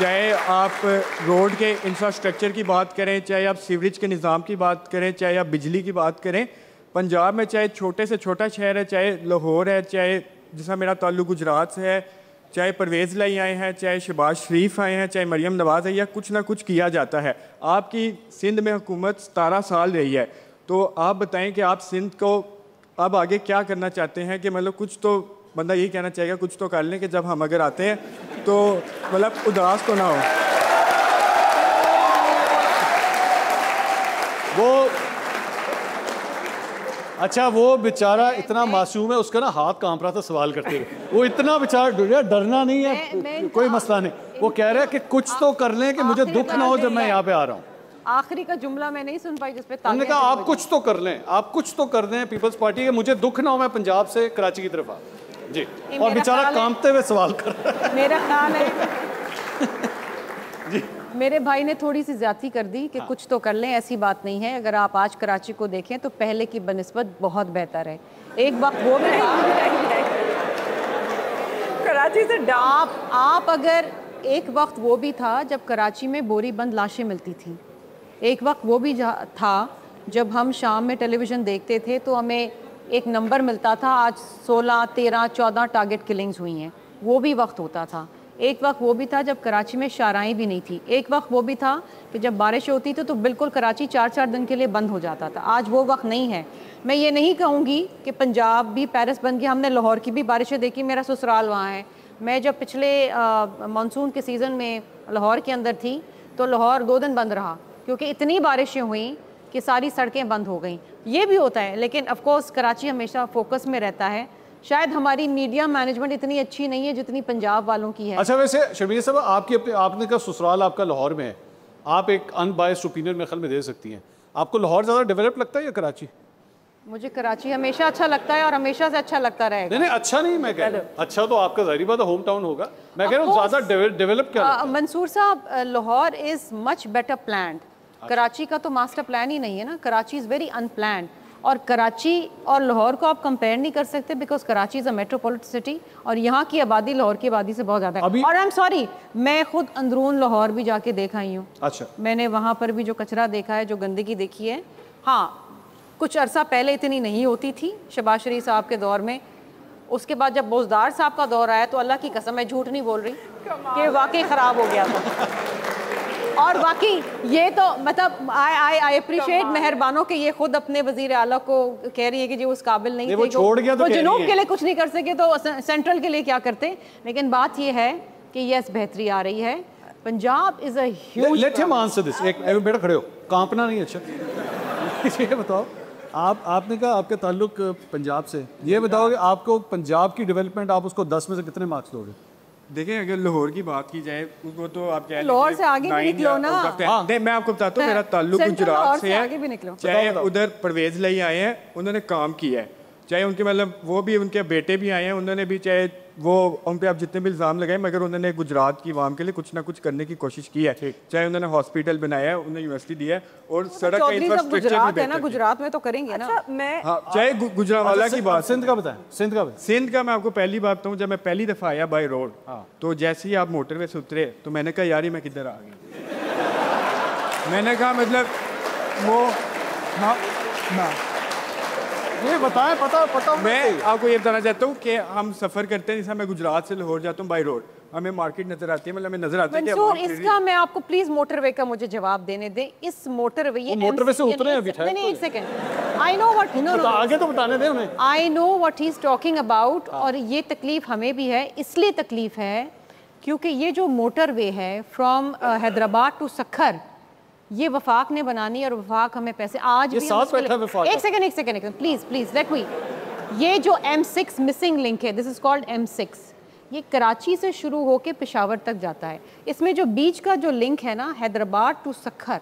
चाहे आप रोड के इंफ्रास्ट्रक्चर की बात करें, चाहे आप सीवरेज के निज़ाम की बात करें, चाहे आप बिजली की बात करें, पंजाब में चाहे छोटे से छोटा शहर है, चाहे लाहौर है, चाहे जैसा मेरा ताल्लुक़ गुजरात से है, चाहे परवेज़ लाई आए हैं, चाहे शहबाज शरीफ आए हैं, चाहे मरियम नवाज़ है, या कुछ ना कुछ किया जाता है। आपकी सिंध में हुकूमत 17 साल रही है, तो आप बताएं कि आप सिंध को अब आगे क्या करना चाहते हैं? कि मतलब कुछ तो बंदा यही कहना चाहेगा, कुछ तो कर लें कि जब हम अगर आते हैं तो मतलब उदास तो ना हो। वो अच्छा, वो बेचारा इतना मासूम है, उसका ना हाथ कांप रहा था सवाल करते हुए। वो इतना बेचारा डरना नहीं है, कोई मसला नहीं। वो कह रहा है कि कुछ तो कर लें कि मुझे दुख ना हो जब मैं यहाँ पे आ रहा हूँ। आखिरी का जुमला मैं नहीं सुन पाई जिसपे हमने कहा आप कुछ तो कर लें, आप कुछ तो कर दें पीपल्स पार्टी के, मुझे दुख ना हो मैं पंजाब से कराची की तरफ आ जी। और बेचारा कांपते हुए सवाल कर रहा है। मेरा ख्याल है जी, मेरे भाई ने थोड़ी सी ज्यादती कर दी कि कुछ तो कर लें। ऐसी बात नहीं है। अगर आप आज कराची को देखें तो पहले की बनिस्बत बहुत बेहतर है। एक बात वो भी कराची से आप अगर एक वक्त वो भी था जब कराची में बोरी बंद लाशें मिलती थी। एक वक्त वो भी था जब हम शाम में टेलीविज़न देखते थे तो हमें एक नंबर मिलता था, आज 16, 13, 14 टारगेट किलिंग्स हुई हैं। वो भी वक्त होता था। एक वक्त वो भी था जब कराची में शाराएं भी नहीं थी। एक वक्त वो भी था कि जब बारिश होती थी तो बिल्कुल कराची 4-4 दिन के लिए बंद हो जाता था। आज वो वक्त नहीं है। मैं ये नहीं कहूँगी कि पंजाब भी पेरिस बन गया। हमने लाहौर की भी बारिशें देखी, मेरा ससुराल वहाँ है। मैं जब पिछले मानसून के सीज़न में लाहौर के अंदर थी तो लाहौर 2 दिन बंद रहा क्योंकि इतनी बारिशें हुई कि सारी सड़कें बंद हो गई। ये भी होता है, लेकिन ऑफ कोर्स कराची हमेशा फोकस में रहता है। शायद हमारी मीडिया मैनेजमेंट इतनी अच्छी नहीं है जितनी पंजाब वालों की है। अच्छा, वैसे शर्मीला साहब आपने कहा ससुराल आपका लाहौर में है, आप एक अनबायस्ड ओपिनियन मेरे ख्याल में दे सकती हैं। आपको लाहौर ज़्यादा डेवलप लगता है या कराची? मुझे कराची हमेशा अच्छा लगता है और हमेशा से अच्छा लगता रहेगा। नहीं, अच्छा नहीं मैं कह रहा हूँ, अच्छा तो आपका ज़ाहिर बात है होम टाउन होगा। मैं कह रहा हूँ ज़्यादा डेवलप क्या? मंसूर साहब, Lahore is much better planned. Karachi का तो मास्टर प्लान ही नहीं है ना। Karachi is very unplanned. और कराची और लाहौर को आप कंपेयर नहीं कर सकते because Karachi is a metropolitan city और यहाँ की आबादी लाहौर की आबादी से बहुत ज़्यादा है। और आई एम सॉरी, मैं खुद अंदरून लाहौर भी जाके देखा ही हूँ। अच्छा, मैंने वहाँ पर भी जो कचरा देखा है, जो गंदगी देखी है। हाँ, कुछ अरसा पहले इतनी नहीं होती थी शहबाज शरीफ साहब के दौर में। उसके बाद जब बोजदार साहब का दौर आया तो अल्लाह की कसम, मैं झूठ नहीं बोल रही कि वाकई ख़राब हो गया था। और वाकई ये तो मतलब आई अप्रिशिएट मेहरबानों के ये खुद अपने वजीर आला को कह रही है कि जी उस काबिल नहीं थे, वो छोड़ गया तो जनूब के लिए कुछ नहीं कर सके तो सेंट्रल के लिए क्या करते। लेकिन बात ये है कि यस, बेहतरी आ रही है। Punjab is a huge. Let him answer this. एक बेटा खड़े हो, कांपना नहीं। अच्छा ये बताओ, आपने कहा आपके ताल्लुक पंजाब से, ये बताओ कि आपको पंजाब की डेवलपमेंट आप उसको 10 में से कितने मार्क्स दोगे? देखिए, अगर लाहौर की बात की जाए वो तो आप कह लाहौर से आगे भी निकलो ना। नहीं, मैं आपको बताता हूँ, मेरा ताल्लुक गुजरात से है। चाहे उधर परवेज लाई आए हैं, उन्होंने काम किया है। चाहे उनके मतलब वो भी, उनके बेटे भी आए हैं, उन्होंने भी, चाहे वो उन पे आप जितने भी इल्ज़ाम लगाए, मगर उन्होंने गुजरात की आवाम के लिए कुछ ना कुछ करने की कोशिश की है। चाहे उन्होंने हॉस्पिटल बनाया है, उन्होंने यूनिवर्सिटी दिया है और सड़क का इंफ्रास्ट्रक्चर भी है ना। गुजरात में तो करेंगे ना। मैं चाहे गुजरावाला की बात, सिंध का बताएं। सिंध का मैं आपको पहली बात बताऊँ, जब मैं पहली दफ़ा आया बाई रोड, तो जैसे ही आप मोटरवे से उतरे तो मैंने कहा यार मैं किधर आ गया। मैंने कहा मतलब वो ये बताएं, पता मैं आपको ये बताना चाहता हूँ कि हम सफ़र करते हैं, जैसे मैं गुजरात से लाहौर जाता हूँ बाई रोड, हमें मार्केट नजर आती है, मतलब हमें नजर आता है कि इसका मैं आपको प्लीज मोटरवे का मुझे जवाब देने दें। इस मोटरवे, ये मोटरवे से उतरे हैं बिठा। नहीं, एक second. I know what, no आगे तो बताने दें उन्हें। I know what he is talking about. और ये तकलीफ हमें भी है, इसलिए तकलीफ है क्योंकि ये जो मोटरवे है फ्रॉम हैदराबाद टू सक्खर, ये वफाक ने बनानी और वफाक हमें पैसे आज भी एक सेकंड प्लीज लेट मी। ये जो M6 मिसिंग लिंक है, दिस इज कॉल्ड M6, ये कराची से शुरू होकर पेशावर तक जाता है। इसमें जो बीच का जो लिंक है ना, हैदराबाद टू सक्खर,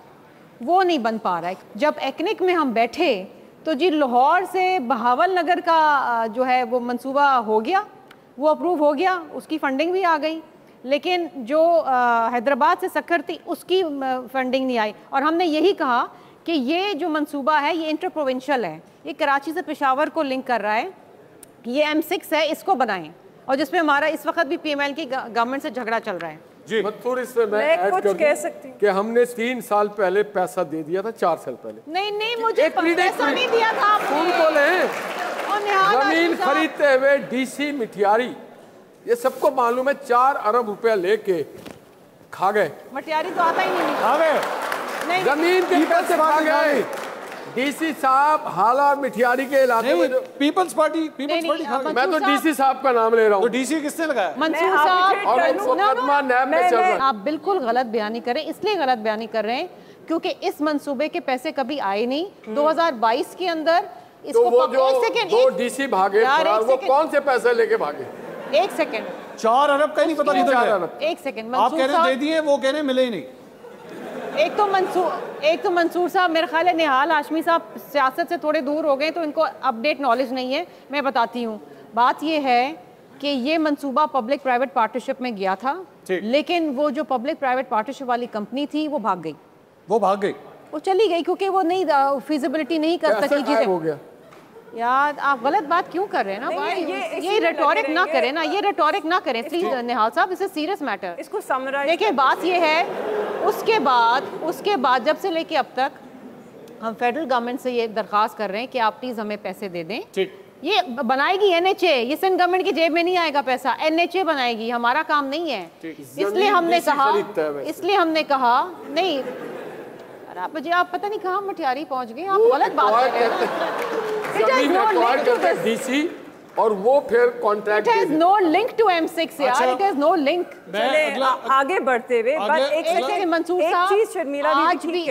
वो नहीं बन पा रहा है। जब एक्निक में हम बैठे तो जी लाहौर से बहावल नगर का जो है वो मंसूबा हो गया, वो अप्रूव हो गया, उसकी फंडिंग भी आ गई, लेकिन जो हैदराबाद से सक्खर थी उसकी फंडिंग नहीं आई। और हमने यही कहा कि ये जो मंसूबा है ये इंटर प्रोविंशियल है, ये कराची से पेशावर को लिंक कर रहा है, ये M6 है, इसको बनाएं। और जिसमें हमारा इस वक्त भी PML की गवर्नमेंट से झगड़ा चल रहा है जी। मथुर, इसमें मैं ऐड कर दूं कि हमने 3 साल पहले पैसा दे दिया था, 4 साल पहले। नहीं, मुझे पैसा नहीं दिया था आपने। जमीन खरीदते हुए DC मिठियारी, ये सबको मालूम है, 4 अरब रुपया लेके खा गए। मटियारी तो आता ही नहीं, खा गए जमीन के पैसे खा गए। DC साहब हाला और मिठियारी के इलाके में पीपल्स पार्टी मैं तो DC साहब का नाम ले रहा हूँ। तो DC किसने लगाया? मंसूर साहब। और मुकदमा नैब में चल रहा है। आप बिल्कुल गलत बयानी करें, इसलिए गलत बयानी कर रहे हैं क्योंकि इस मंसूबे के पैसे कभी आए नहीं। 2022 के अंदर तो वो जो 2 डीसी भागे फरार, वो कौन से पैसे लेके भागे? 1 सेकंड, 4 अरब का ही नहीं पता किधर गए। 1 सेकंड, आप कह रहे हैं दे दिए, वो कह रहे हैं मिले ही नहीं। एक तो मंसूर साहब, मेरा ख्याल है निहाल हाशमी साहब सियासत से थोड़े दूर हो गए तो इनको अपडेट नॉलेज नहीं है। मैं बताती हूँ, बात ये है कि ये मंसूबा पब्लिक प्राइवेट पार्टनरशिप में गया था, लेकिन वो जो पब्लिक प्राइवेट पार्टनरशिप वाली कंपनी थी वो भाग गई। वो चली गई क्योंकि वो नहीं फिजिबिलिटी नहीं कर सकी चीजें। हो गया यार आप गलत बात क्यों कर रहे हैं ना भाई? ये रेटोरिक ना करें ना, ये रेटोरिक ना करें प्लीज निहाल साहब, इसे सीरियस मैटर। इसको समराइज देखिए, बात ये है, उसके बाद जब से लेके अब तक हम फेडरल गवर्नमेंट से ये दरख्वास्त कर रहे हैं कि आप प्लीज हमें पैसे दे दें। ये बनाएगी NHA, ये सिंध गवर्नमेंट की जेब में नहीं आएगा पैसा, NHA बनाएगी, हमारा काम नहीं है। इसलिए हमने कहा नहीं। आप पता नहीं कहाँ मठियारी पहुंच गए, आप गलत बात कर रहे हैं। डीसी और वो फिर contract, it has no link to M6 यार, इट हैज नो लिंक। चले आगे बढ़ते हुए एक सेकंड मंसूर साहब, चीज शर्मिला आज भी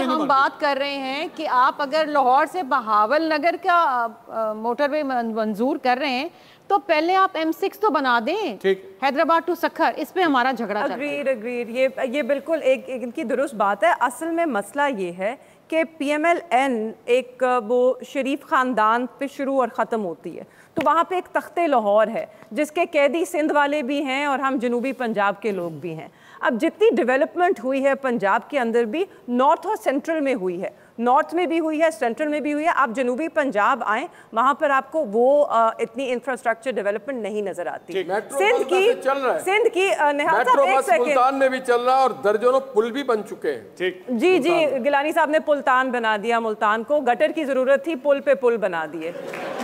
हम बात कर रहे हैं कि आप अगर लाहौर से बहावल नगर का मोटरवे मंजूर कर रहे हैं तो पहले आप M6 तो बना दें, हैदराबाद टू सक्खर। इस पे हमारा झगड़ा चल रहा है। अग्रीड, ये बिल्कुल एक इनकी दुरुस्त बात है। असल में मसला ये है कि PMLN एक वो शरीफ ख़ानदान पे शुरू और ख़त्म होती है, तो वहाँ पे एक तख्ते लाहौर है जिसके कैदी सिंध वाले भी हैं और हम जनूबी पंजाब के लोग भी हैं। अब जितनी डेवलपमेंट हुई है पंजाब के अंदर भी नॉर्थ और सेंट्रल में हुई है, नॉर्थ में भी हुई है, सेंट्रल में भी हुई है। आप जनूबी पंजाब आएँ, वहाँ पर आपको वो इतनी इंफ्रास्ट्रक्चर डेवलपमेंट नहीं नजर आती। सिंध की निहाल साहब एक सेकंड, मुल्तान में भी चल रहा है और दर्जनों पुल भी बन चुके हैं। जी गिलानी साहब ने पुल्तान बना दिया, मुल्तान को गटर की जरूरत थी, पुल पे पुल बना दिए।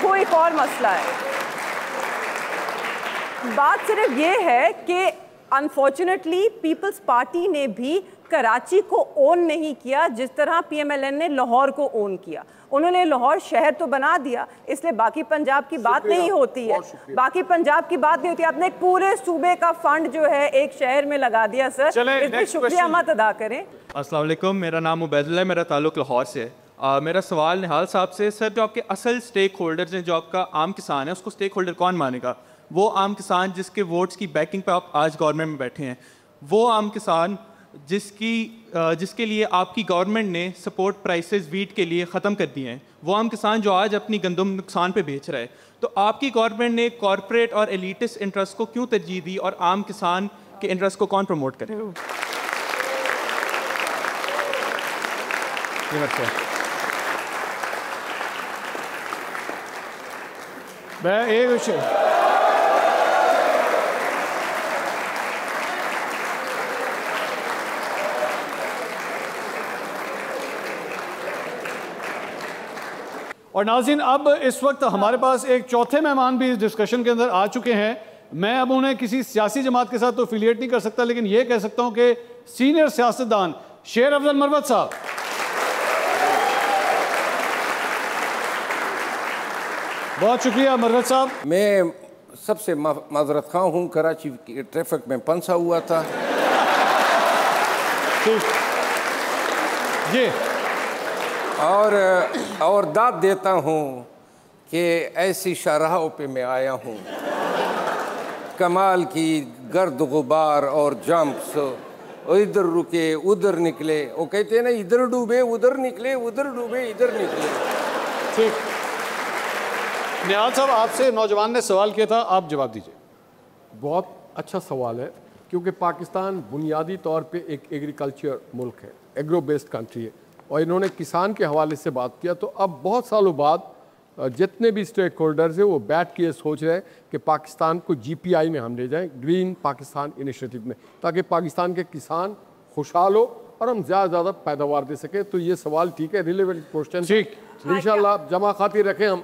वो एक और मसला है। बात सिर्फ ये है कि अनफॉर्चुनेटली पीपल्स पार्टी ने भी कराची को ओन नहीं किया जिस तरह PMLN ने लाहौर को ओन किया। उन्होंने लाहौर शहर तो बना दिया, इसलिए बाकी पंजाब की बात नहीं होती है, बाकी पंजाब की बात नहीं होती। आपने पूरे सूबे का फंड जो है एक शहर में लगा दिया सर, इसलिए शुक्रिया मत अदा करें। अस्सलाम वालेकुम, मेरा नाम उबैदुल्ला है, मेरा ताल्लुक लाहौर से है। मेरा सवाल निहाल साहब से, सर जो आपके असल स्टेक होल्डर्स हैं, जो आपका आम किसान है, उसको स्टेक होल्डर कौन मानेगा? वो आम किसान जिसके वोट्स की बैकिंग पे आप आज गवर्नमेंट में बैठे हैं, वो आम किसान जिसके लिए आपकी गवर्नमेंट ने सपोर्ट प्राइसेस वीट के लिए ख़त्म कर दिए हैं, वो आम किसान जो आज अपनी गंदम नुकसान पे बेच रहा है, तो आपकी गवर्नमेंट ने कॉरपोरेट और एलिटिस्ट इंटरेस्ट को क्यों तरजीह दी और आम किसान के इंटरेस्ट को कौन प्रमोट करे? मैं एक और नाज़रीन, अब इस वक्त हमारे पास एक चौथे मेहमान भी इस डिस्कशन के अंदर आ चुके हैं। मैं अब उन्हें किसी सियासी जमात के साथ तो एफिलिएट नहीं कर सकता, लेकिन ये कह सकता हूं कि सीनियर सियासतदान शेर अफजल मरवत साहब। बहुत शुक्रिया मरवत साहब। मैं सबसे माजरत खां हूँ, कराची के ट्रैफिक में फंसा हुआ था। जी, और दाद देता हूँ कि ऐसी शाहराहों पे मैं आया हूँ, कमाल की गर्द गुबार और जंप्स, इधर रुके उधर निकले, वो कहते हैं ना, इधर डूबे उधर निकले, उधर डूबे इधर निकले। ठीक, निहाल साहब आपसे नौजवान ने सवाल किया था, आप जवाब दीजिए। बहुत अच्छा सवाल है, क्योंकि पाकिस्तान बुनियादी तौर पे एक एग्रीकल्चर मुल्क है, एग्रो बेस्ड कंट्री है, और इन्होंने किसान के हवाले से बात किया। तो अब बहुत सालों बाद जितने भी स्टेक होल्डर्स हैं वो बैठ के ये सोच रहे हैं कि पाकिस्तान को GPI में हम ले जाएं, ग्रीन पाकिस्तान इनिशिएटिव में, ताकि पाकिस्तान के किसान खुशहाल हो और हम ज़्यादा से ज़्यादा पैदावार दे सकें। तो ये सवाल ठीक है, रिलेवेंट क्वेश्चन, ठीक, इंशाल्लाह जमा खातिर रखें, हम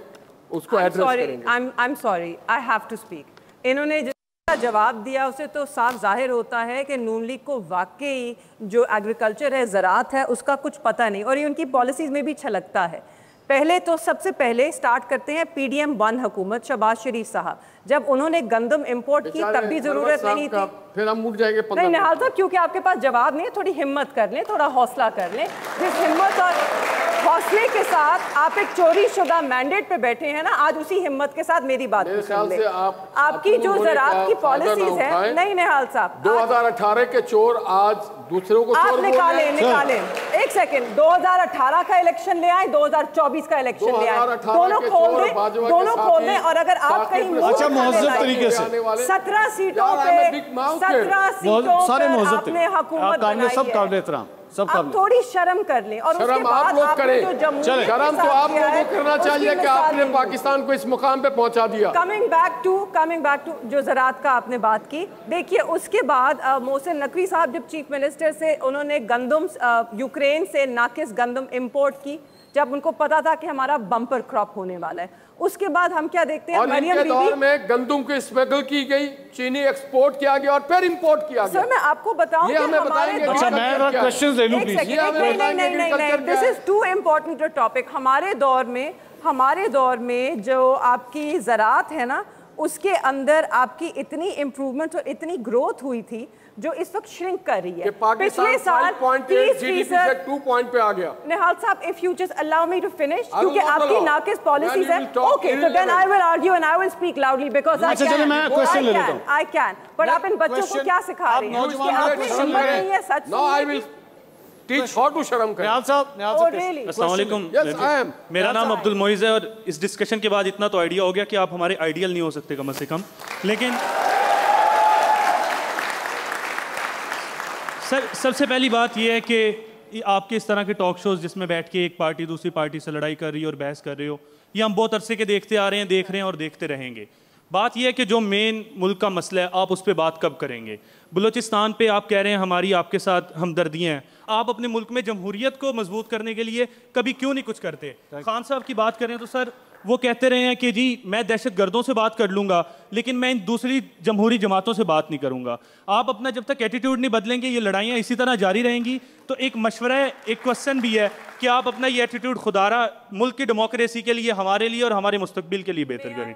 उसको एड्रेस करेंगे। I am sorry, I have to speak. इन्होंने जिसका जवाब दिया उसे तो साफ जाहिर होता है कि नून लीग को वाकई जो एग्रीकल्चर है, ज़राअत है, उसका कुछ पता नहीं, और ये उनकी पॉलिसीज़ में भी छलकता है। पहले तो सबसे पहले स्टार्ट करते हैं PDM 1 हुकूमत शहबाज शरीफ साहब, जब उन्होंने गंदम इंपोर्ट की तब भी जरूरत नहीं थी। फिर हम उठ जाएंगे। नहीं निहाल साहब, क्योंकि आपके पास जवाब नहीं है, थोड़ी हिम्मत कर लें, थोड़ा हौसला कर लें। जिस हिम्मत और हौसले के साथ आप एक चोरी शुदा मैंडेट पे बैठे हैं ना, आज उसी हिम्मत के साथ मेरी बात सुन लें। आपकी जो ज़राअत की पॉलिसीज है, नहीं निहाल साहब, 2018 के चोर आज दूसरों को आप निकालें। एक सेकंड, 2018 का इलेक्शन ले आए, 2024 का इलेक्शन ले आए, दोनों खोल दें। और अगर आप कहीं अच्छा मुहज़्ज़ब तरीके से 17 सीटों पे सारे मुहज़्ज़ब आपने हुकूमत बनाई सब काबिल है, एहतराम, सब आप थोड़ी शर्म कर लें। और शर्म आप लोग करें, शर्म तो आप लोगों को करना चाहिए कि आपने पाकिस्तान को इस मुकाम पे पहुंचा दिया। कमिंग बैक टू जो ज़राअत का आपने बात की, देखिए उसके बाद मोहसिन नकवी साहब जब चीफ मिनिस्टर से उन्होंने गंदम यूक्रेन से नाकिस गंदम इंपोर्ट की, जब उनको पता था कि हमारा बम्पर क्रॉप होने वाला है, उसके बाद हम क्या देखते हैं, और इनके दौर में गंदम की स्मगल की गई, चीनी एक्सपोर्ट किया गया और फिर इंपोर्ट किया गया। सर मैं आपको बताऊं कि हमारे अच्छा मैं क्वेश्चंस ले लूं प्लीज। नहीं, this is too important topic. हमारे दौर में जो आपकी ज़राअत है ना, उसके अंदर आपकी इतनी इम्प्रूवमेंट और इतनी ग्रोथ हुई थी जो इस वक्त श्रिंक कर रही है। पिछले साल 30% 2 पॉइंट पे आ गया। निहाल साहब, if you just allow me to finish, क्योंकि आपकी नाकिस पॉलिसीज है। ओके, तो then I will argue and I will speak loudly because I can. पर आप इन बच्चों को क्या सिखा रहे हैं कि आपने शर्म नहीं है? Such no, I will teach how to शर्म करें। निहाल साहब, अस्सलाम वालेकुम, मेरा नाम अब्दुल मोइज़ है और इस डिस्कशन के बाद इतना तो आइडिया हो गया कि आप हमारे आइडियल नहीं हो सकते कम से कम। लेकिन सर, सबसे पहली बात यह है कि आपके इस तरह के टॉक शोज जिसमें बैठ के एक पार्टी दूसरी पार्टी से लड़ाई कर रही है और बहस कर रहे हो, ये हम बहुत अरसे के देखते आ रहे हैं, देख रहे हैं और देखते रहेंगे। बात यह है कि जो मेन मुल्क का मसला है, आप उस पर बात कब करेंगे? बलूचिस्तान पे आप कह रहे हैं हमारी आपके साथ हमदर्दियाँ हैं, आप अपने मुल्क में जमहूरियत को मजबूत करने के लिए कभी क्यों नहीं कुछ करते? खान साहब की बात करें तो सर वो कहते रहे हैं कि जी मैं दहशत गर्दों से बात कर लूँगा लेकिन मैं इन दूसरी जमहूरी जमातों से बात नहीं करूँगा। आप अपना जब तक एटीट्यूड नहीं बदलेंगे, ये लड़ाइयाँ इसी तरह जारी रहेंगी। तो एक मशवरा है, एक क्वेश्चन भी है कि आप अपना ये एटीट्यूड खुदारा मुल्क की डेमोक्रेसी के लिए, हमारे लिए और हमारे मुस्तकबिल के लिए बेहतर करें।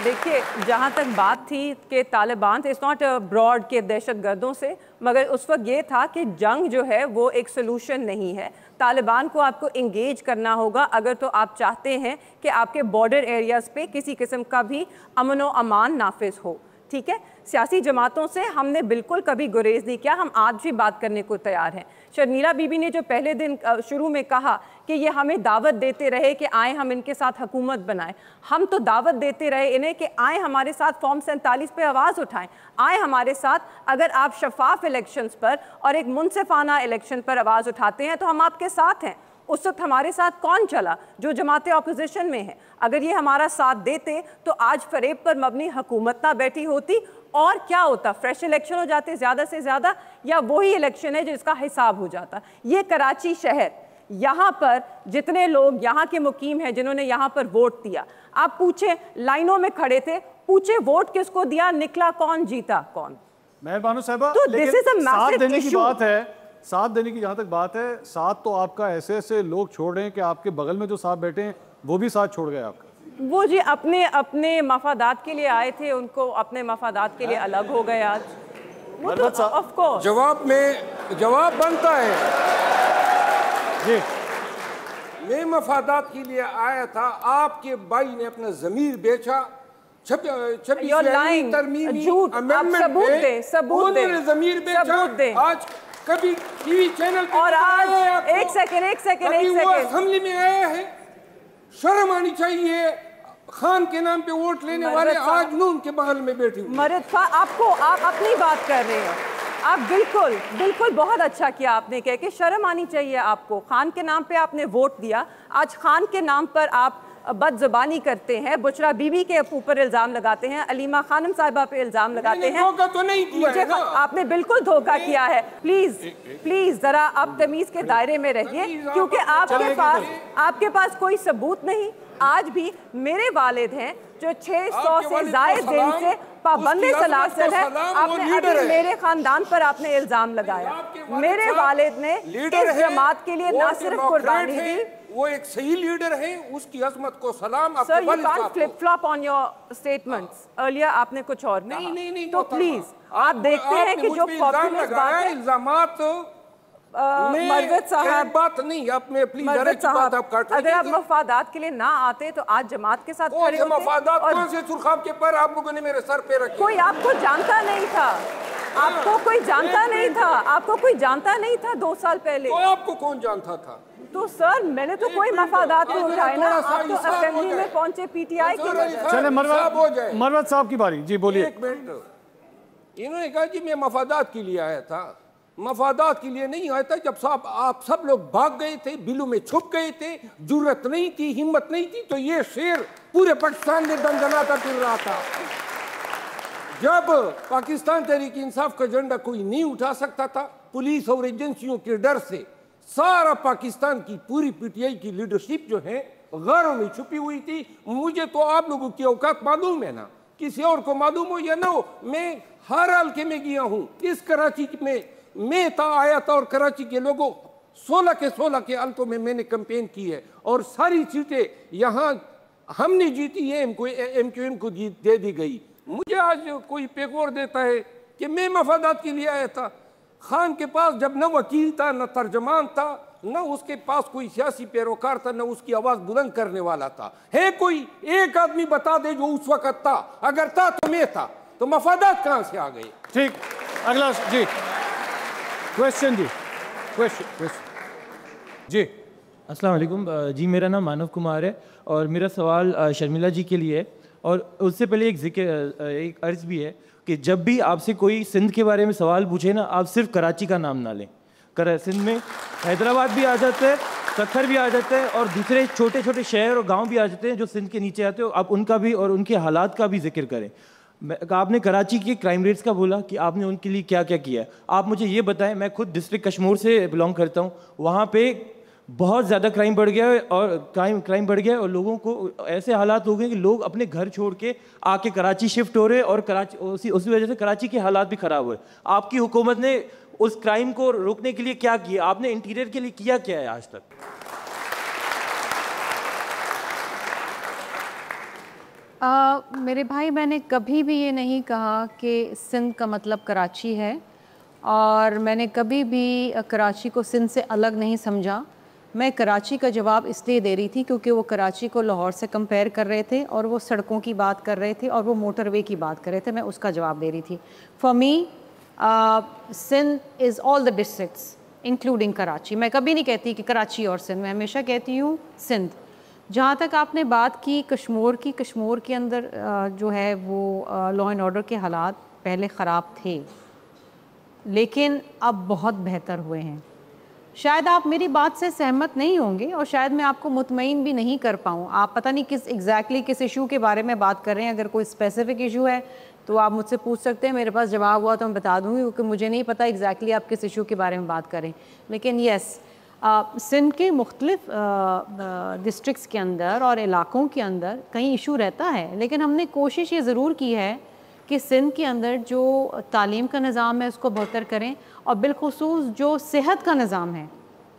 देखिए, जहाँ तक बात थी कि तालिबान से, इट्स नॉट ब्रॉड के दहशत गर्दों से, मगर उस वक्त ये था कि जंग जो है वो एक सोल्यूशन नहीं है। तालिबान को आपको इंगेज करना होगा अगर तो आप चाहते हैं कि आपके बॉर्डर एरियाज़ पे किसी किस्म का भी अमन व अमान नाफिज हो। ठीक है, सियासी जमातों से हमने बिल्कुल कभी गुरेज नहीं किया, हम आज भी बात करने को तैयार हैं। शर्मीला बीबी ने जो पहले दिन शुरू में कहा कि ये हमें दावत देते रहे कि आए हम इनके साथ हुकूमत बनाएं, हम तो दावत देते रहे इन्हें कि आए हमारे साथ फॉर्म 47 पे आवाज़ उठाएं, आए हमारे साथ। अगर आप शफाफ इलेक्शंस पर और एक मुनसिफाना इलेक्शन पर आवाज़ उठाते हैं तो हम आपके साथ हैं। उस वक्त हमारे साथ कौन चला? जो जमातें ऑपोजिशन में हैं। अगर ये हमारा साथ देते तो आज फरेब पर मबनी हुकूमत ना बैठी होती, और क्या होता? फ्रेश इलेक्शन हो जाते ज़्यादा से ज़्यादा, या वही इलेक्शन है जिसका हिसाब हो जाता। ये कराची शहर, यहाँ पर जितने लोग यहाँ के मुकीम हैं जिन्होंने यहाँ पर वोट दिया, आप पूछें, लाइनों में खड़े थे, पूछे वोट किसको दिया, निकला कौन, जीता कौन? मेहरबानो साहिबा, तो this is a massive issue. साथ देने की जहाँ तक बात है, साथ तो आपका ऐसे ऐसे लोग छोड़ रहे हैं कि आपके बगल में जो साथ बैठे हैं वो भी साथ छोड़ गए आपका। वो जी अपने अपने मफादात के लिए आए थे, उनको अपने मफादात के लिए अलग हो गए आज। वो तो ऑफ कोर्स जवाब बनता है जी। मैं मफादात के लिए आया था, आपके भाई ने अपना ज़मीर बेचा। ज़मीर बेचा, आज कभी टीवी चैनल पे और आज एक सेकंड असेंबली में आया है। शर्म आनी चाहिए। खान के नाम पे वोट लेने वाले आज नून के बगल में बैठे हुए। आप अपनी बात कर रहे हैं, आप बिल्कुल बहुत अच्छा किया आपने कह के। शर्म आनी चाहिए आपको। खान के नाम पे आपने वोट दिया, आज खान के नाम पर आप बदजुबानी करते हैं, बुशरा बीबी के ऊपर इल्जाम लगाते हैं, अलीमा खानम साहिबा पे इल्जाम लगाते हैं। धोखा तो नहीं किया है ना? आपने बिल्कुल धोखा किया है। प्लीज जरा आप तमीज के दायरे में रहिए, क्योंकि आपके पास कोई सबूत नहीं। आज भी मेरे वालिद हैं, जो 600 से जायद दिन से पाबंद सलासल है, आपने अभी मेरे खानदान पर आपने इल्जाम लगाया। मेरे वालिद ने इस जमात के लिए ना सिर्फ कुर्बानी दी, वो एक सही लीडर है, उसकी अजमत को सलाम। Sir, you can't flip flop on your statements. Earlier आपने कुछ और कहा। नहीं, तो प्लीज आप देखते हैं कि जो पॉपुलर बात है, इल्जामात मरवत साहब, बात नहीं, आप में प्लीज मरवत साहब, अगर आप मफादात के लिए ना आते तो आज जमात के साथ खड़े होते। मफादात कहां से सुरखाब के पर आप लोगों ने मेरे सर पे रखे? कोई आपको जानता नहीं था, आपको कोई जानता नहीं था, आपको कोई जानता नहीं था 2 साल पहले। तो आपको कौन जानता था? तो सर मैंने तो कोई मफादात नहीं उठाए ना, आप तो असेंबली में पहुंचे पीटीआई की वजह। चले मरवत साहब की बारी, जी बोलिए। एक मिनट, इन्होंने कहा जी मैं मफादात के लिए आया था। मफादात के लिए नहीं आया था। जब साहब आप सब लोग भाग गए थे, बिलों में छुप गए थे, जुर्रत नहीं थी, हिम्मत नहीं थी, तो ये शेर पूरे पाकिस्तान में दंदनाता फिर रहा था। जब पाकिस्तान तहरीक इंसाफ का झंडा कोई नहीं उठा सकता था, पुलिस और एजेंसियों के डर से सारा पाकिस्तान की पूरी पीटीआई की लीडरशिप जो है गारों में छुपी हुई थी। मुझे तो आप लोगों की औकात मालूम है ना, किसी और को मालूम हो या ना हो, मैं हर हल्के में गया हूँ। इस कराची में मैं आया था और कराची के लोगों 16 के हल्कों में मैंने कैंपेन की है और सारी सीटें यहाँ हमने जीती है, MQM को दे दी गई। मुझे आज कोई पेगोर देता है कि मैं मफादात के लिए आया था। खान के पास जब न वकील था, न तर्जमान था, न उसके पास कोई सियासी पैरोकार था, न उसकी आवाज बुलंद करने वाला था। है कोई एक आदमी बता दे जो उस वक्त था? अगर था तो मैं था, तो मफादात कहां से आ गए? ठीक, अगला जी क्वेश्चन जी, क्वेश्चन जी। अस्सलाम वालेकुम जी, मेरा नाम मानव कुमार है और मेरा सवाल शर्मिला जी के लिए है। और उससे पहले एक अर्ज भी है कि जब भी आपसे कोई सिंध के बारे में सवाल पूछे ना, आप सिर्फ कराची का नाम ना लें। सिंध में हैदराबाद भी आ जाता है, सत्थर भी आ जाता है और दूसरे छोटे छोटे शहर और गांव भी आ जाते हैं जो सिंध के नीचे आते हो। आप उनका भी और उनके हालात का भी जिक्र करें। आपने कराची के क्राइम रेट्स का बोला कि आपने उनके लिए क्या क्या किया है। आप मुझे ये बताएं, मैं खुद डिस्ट्रिक्ट कश्मीर से बिलोंग करता हूँ, वहाँ पे बहुत ज़्यादा क्राइम बढ़ गया है और क्राइम बढ़ गया है और लोगों को ऐसे हालात हो गए कि लोग अपने घर छोड़ के आके कराची शिफ्ट हो रहे हैं और कराची उसी वजह से कराची के हालात भी ख़राब हुए। आपकी हुकूमत ने उस क्राइम को रोकने के लिए क्या किया? आपने इंटीरियर के लिए किया क्या है आज तक? मेरे भाई, मैंने कभी भी ये नहीं कहा कि सिंध का मतलब कराची है और मैंने कभी भी कराची को सिंध से अलग नहीं समझा। मैं कराची का जवाब इसलिए दे रही थी क्योंकि वो कराची को लाहौर से कंपेयर कर रहे थे और वो सड़कों की बात कर रहे थे और वो मोटरवे की बात कर रहे थे। मैं उसका जवाब दे रही थी। For me Sindh is all the districts including Karachi. मैं कभी नहीं कहती कि कराची और सिंध, मैं हमेशा कहती हूँ सिंध। जहाँ तक आपने बात की कश्मीर की, कश्मीर के अंदर जो है वो लॉ एंड ऑर्डर के हालात पहले ख़राब थे लेकिन अब बहुत बेहतर हुए हैं। शायद आप मेरी बात से सहमत नहीं होंगे और शायद मैं आपको मुतमईन भी नहीं कर पाऊँ। आप पता नहीं किस इशू के बारे में बात कर रहे हैं। अगर कोई स्पेसिफिक इशू है तो आप मुझसे पूछ सकते हैं, मेरे पास जवाब हुआ तो मैं बता दूँगी, क्योंकि मुझे नहीं पता एग्जैक्टली आप किस इशू के बारे में बात करें। लेकिन येस, सिंध के मुख्तलिफ डिस्ट्रिक्ट्स के अंदर और इलाकों के अंदर कहीं इशू रहता है, लेकिन हमने कोशिश ये ज़रूर की है कि सिंध के अंदर जो तालीम का निज़ाम है उसको बेहतर करें और बिलखुसूस जो सेहत का निज़ाम है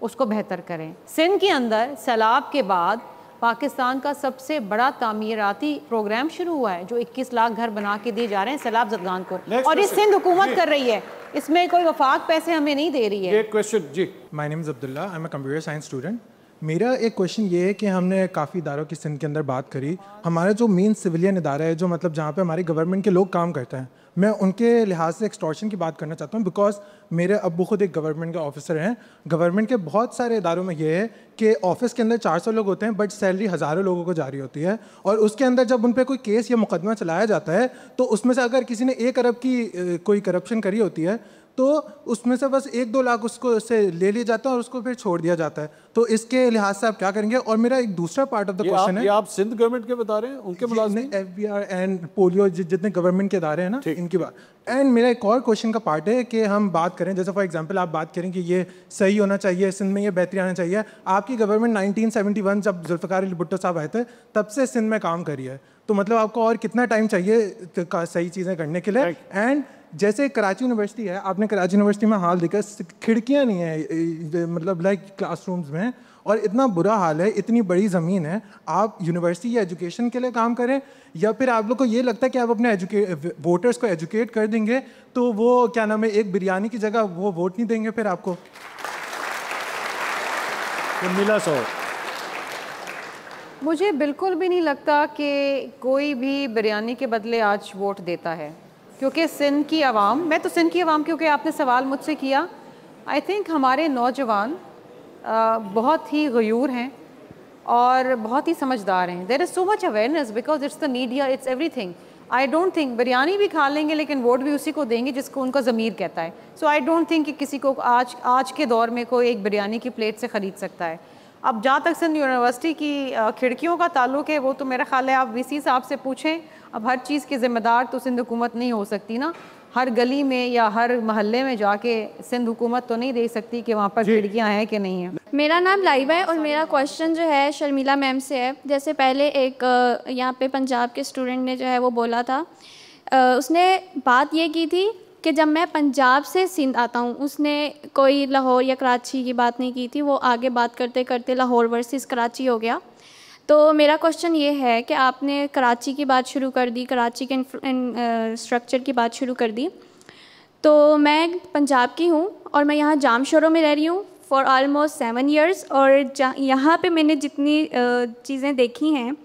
उसको बेहतर करें। सिंध के अंदर सैलाब के बाद पाकिस्तान का सबसे बड़ा तामीराती प्रोग्राम शुरू हुआ है जो 21 लाख घर बना के दिए जा रहे हैं सैलाब ज़दगान को, और ये सिंध हुकूमत कर रही है। इसमें कोई वफाक पैसे हमें नहीं दे रही है। क्वेश्चन जी। My name is Abdullah, I am a computer science student. मेरा एक क्वेश्चन ये है कि हमने काफ़ी इदारों की सिंध के अंदर बात करी। हमारा जो मेन सिविलियन इदारा है, जो मतलब जहाँ पे हमारी गवर्नमेंट के लोग काम करते हैं, मैं उनके लिहाज से एक्सटॉर्शन की बात करना चाहता हूँ। बिकॉज मेरे अब्बू खुद एक गवर्नमेंट के ऑफिसर हैं। गवर्नमेंट के बहुत सारे इदारों में ये है कि ऑफिस के अंदर 400 लोग होते हैं बट सैलरी हज़ारों लोगों को जारी होती है, और उसके अंदर जब उन पर कोई केस या मुकदमा चलाया जाता है तो उसमें से अगर किसी ने 1 अरब की कोई करप्शन करी होती है तो उसमें से बस 1-2 लाख उसको से ले लिया जाता है और उसको फिर छोड़ दिया जाता है। तो इसके लिहाज से आप क्या करेंगे? और मेरा एक दूसरा पार्ट ऑफ द क्वेश्चन है, ये आप सिंध गवर्नमेंट के बता रहे हैं, उनके मुलाजिम FBR एंड पोलियो जितने गवर्नमेंट के इदारे हैं ना, इनकी बात। एंड मेरा एक और क्वेश्चन का पार्ट है कि हम बात करें, जैसे फॉर एग्जांपल आप बात करें कि ये सही होना चाहिए, सिंध में ये बेहतरी आना चाहिए। आपकी गवर्नमेंट 1971 जब जुल्फ़िकार अली भुट्टो साहब आए थे तब से सिंध में काम करी है, तो मतलब आपको और कितना टाइम चाहिए सही चीज़ें करने के लिए? एंड जैसे कराची यूनिवर्सिटी है, आपने कराची यूनिवर्सिटी में हाल देखा, खिड़कियाँ नहीं है मतलब लाइक क्लासरूम्स में, और इतना बुरा हाल है, इतनी बड़ी ज़मीन है। आप यूनिवर्सिटी या एजुकेशन के लिए काम करें, या फिर आप लोग को ये लगता है कि आप अपने वोटर्स को एजुकेट कर देंगे तो वो क्या नाम है, एक बिरयानी की जगह वो वोट नहीं देंगे फिर आपको? मिला सो मुझे बिल्कुल भी नहीं लगता कि कोई भी बिरयानी के बदले आज वोट देता है, क्योंकि सिंध की आवाम, मैं तो सिंध की आवाम, क्योंकि आपने सवाल मुझसे किया, आई थिंक हमारे नौजवान बहुत ही गयूर हैं और बहुत ही समझदार हैं। There is so much awareness because it's the media, it's everything. I don't think biryani भी खा लेंगे लेकिन वोट भी उसी को देंगे जिसको उनका ज़मीर कहता है। सो आई डोंट थिंक कि किसी को आज के दौर में कोई एक बिरयानी की प्लेट से ख़रीद सकता है। अब जहाँ तक सिंध यूनिवर्सिटी की खिड़कियों का ताल्लुक है, वो तो मेरा ख्याल है आप VC साहब से पूछें। अब हर चीज़ की ज़िम्मेदार तो सिंध हुकूमत नहीं हो सकती ना, हर गली में या हर महल्ले में जाके सिंध हुकूमत तो नहीं देख सकती कि वहाँ पर खिड़कियाँ हैं कि नहीं है। मेरा नाम लाइबा है और मेरा क्वेश्चन जो है शर्मिला मैम से है। जैसे पहले एक यहाँ पे पंजाब के स्टूडेंट ने जो है वो बोला था, उसने बात ये की थी कि जब मैं पंजाब से सिंध आता हूँ, उसने कोई लाहौर या कराची की बात नहीं की थी, वो आगे बात करते करते लाहौर वर्सेस कराची हो गया। तो मेरा क्वेश्चन ये है कि आपने कराची की बात शुरू कर दी, कराची के स्ट्रक्चर की बात शुरू कर दी। तो मैं पंजाब की हूँ और मैं यहाँ जामशोरों में रह रही हूँ फॉर ऑलमोस्ट 7 years, और यहाँ पे मैंने जितनी चीज़ें देखी हैं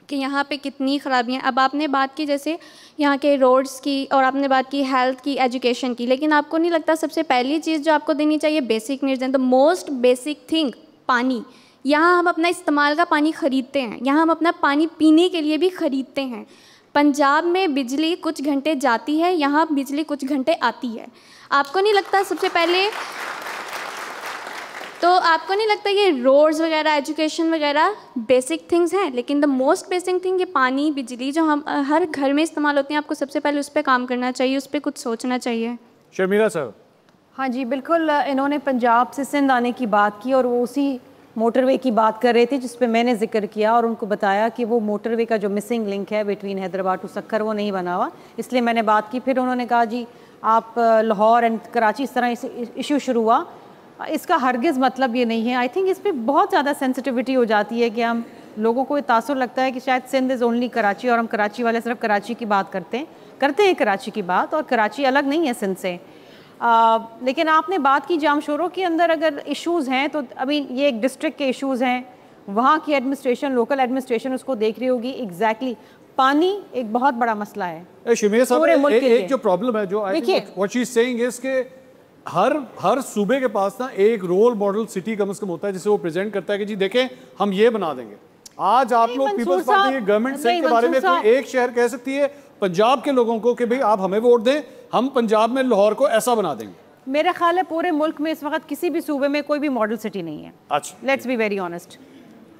कि यहाँ पे कितनी ख़राबियाँ। अब आपने बात की जैसे यहाँ के रोड्स की, और आपने बात की हेल्थ की, एजुकेशन की, लेकिन आपको नहीं लगता सबसे पहली चीज़ जो आपको देनी चाहिए basic needs and the most basic thing, पानी। यहाँ हम अपना इस्तेमाल का पानी ख़रीदते हैं, यहाँ हम अपना पानी पीने के लिए भी ख़रीदते हैं। पंजाब में बिजली कुछ घंटे जाती है, यहाँ बिजली कुछ घंटे आती है। आपको नहीं लगता सबसे पहले, तो आपको नहीं लगता ये रोड्स वगैरह, एजुकेशन वगैरह बेसिक थिंग्स हैं, लेकिन द मोस्ट बेसिक थिंग ये पानी, बिजली जो हम हर घर में इस्तेमाल होते हैं, आपको सबसे पहले उस पर काम करना चाहिए, उस पर कुछ सोचना चाहिए। शर्मिला साहब। हाँ जी बिल्कुल, इन्होंने पंजाब से सिंध आने की बात की और वो उसी मोटरवे की बात कर रहे थे जिस पे मैंने जिक्र किया और उनको बताया कि वो मोटरवे का जो मिसिंग लिंक है बिटवीन हैदराबाद टू सक्खर वो नहीं बना हुआ, इसलिए मैंने बात की। फिर उन्होंने कहा जी आप लाहौर एंड कराची इस तरह इशू शुरू हुआ, इसका हरगिज़ मतलब ये नहीं है। आई थिंक इस पर बहुत ज़्यादा सेंसिटिविटी हो जाती है कि हम लोगों को तासुर लगता है कि शायद सिंध इज़ ओनली कराची और हम कराची वाले सिर्फ कराची की बात करते हैं कराची की बात, और कराची अलग नहीं है सिंध से। लेकिन आपने बात की जामशोरों के अंदर अगर इश्यूज़ हैं तो अभी ये एक डिस्ट्रिक्ट के इश्यूज़ हैं, वहाँ की एडमिनिस्ट्रेशन, लोकल एडमिनिस्ट्रेशन उसको देख रही होगी। एग्जैक्टली पानी एक बहुत बड़ा मसला है शमीर साहब। एक जो प्रॉब्लम है जो what she is saying is के हर सूबे के पास ना एक रोल मॉडल सिटी कम से कम होता है जिसे वो प्रेजेंट करता है कि जी देखें हम ये बना देंगे। आज आप लोग पीपल्स पार्टी के गवर्नमेंट सेट के बारे में कोई एक शहर कह सकती है पंजाब के लोगों को कि भाई आप हमें वोट दें, हम पंजाब में लाहौर को ऐसा बना देंगे? मेरा ख्याल है पूरे मुल्क में इस वक्त किसी भी सूबे में कोई भी मॉडल सिटी नहीं है। अच्छा, लेट्स बी वेरी ऑनेस्ट,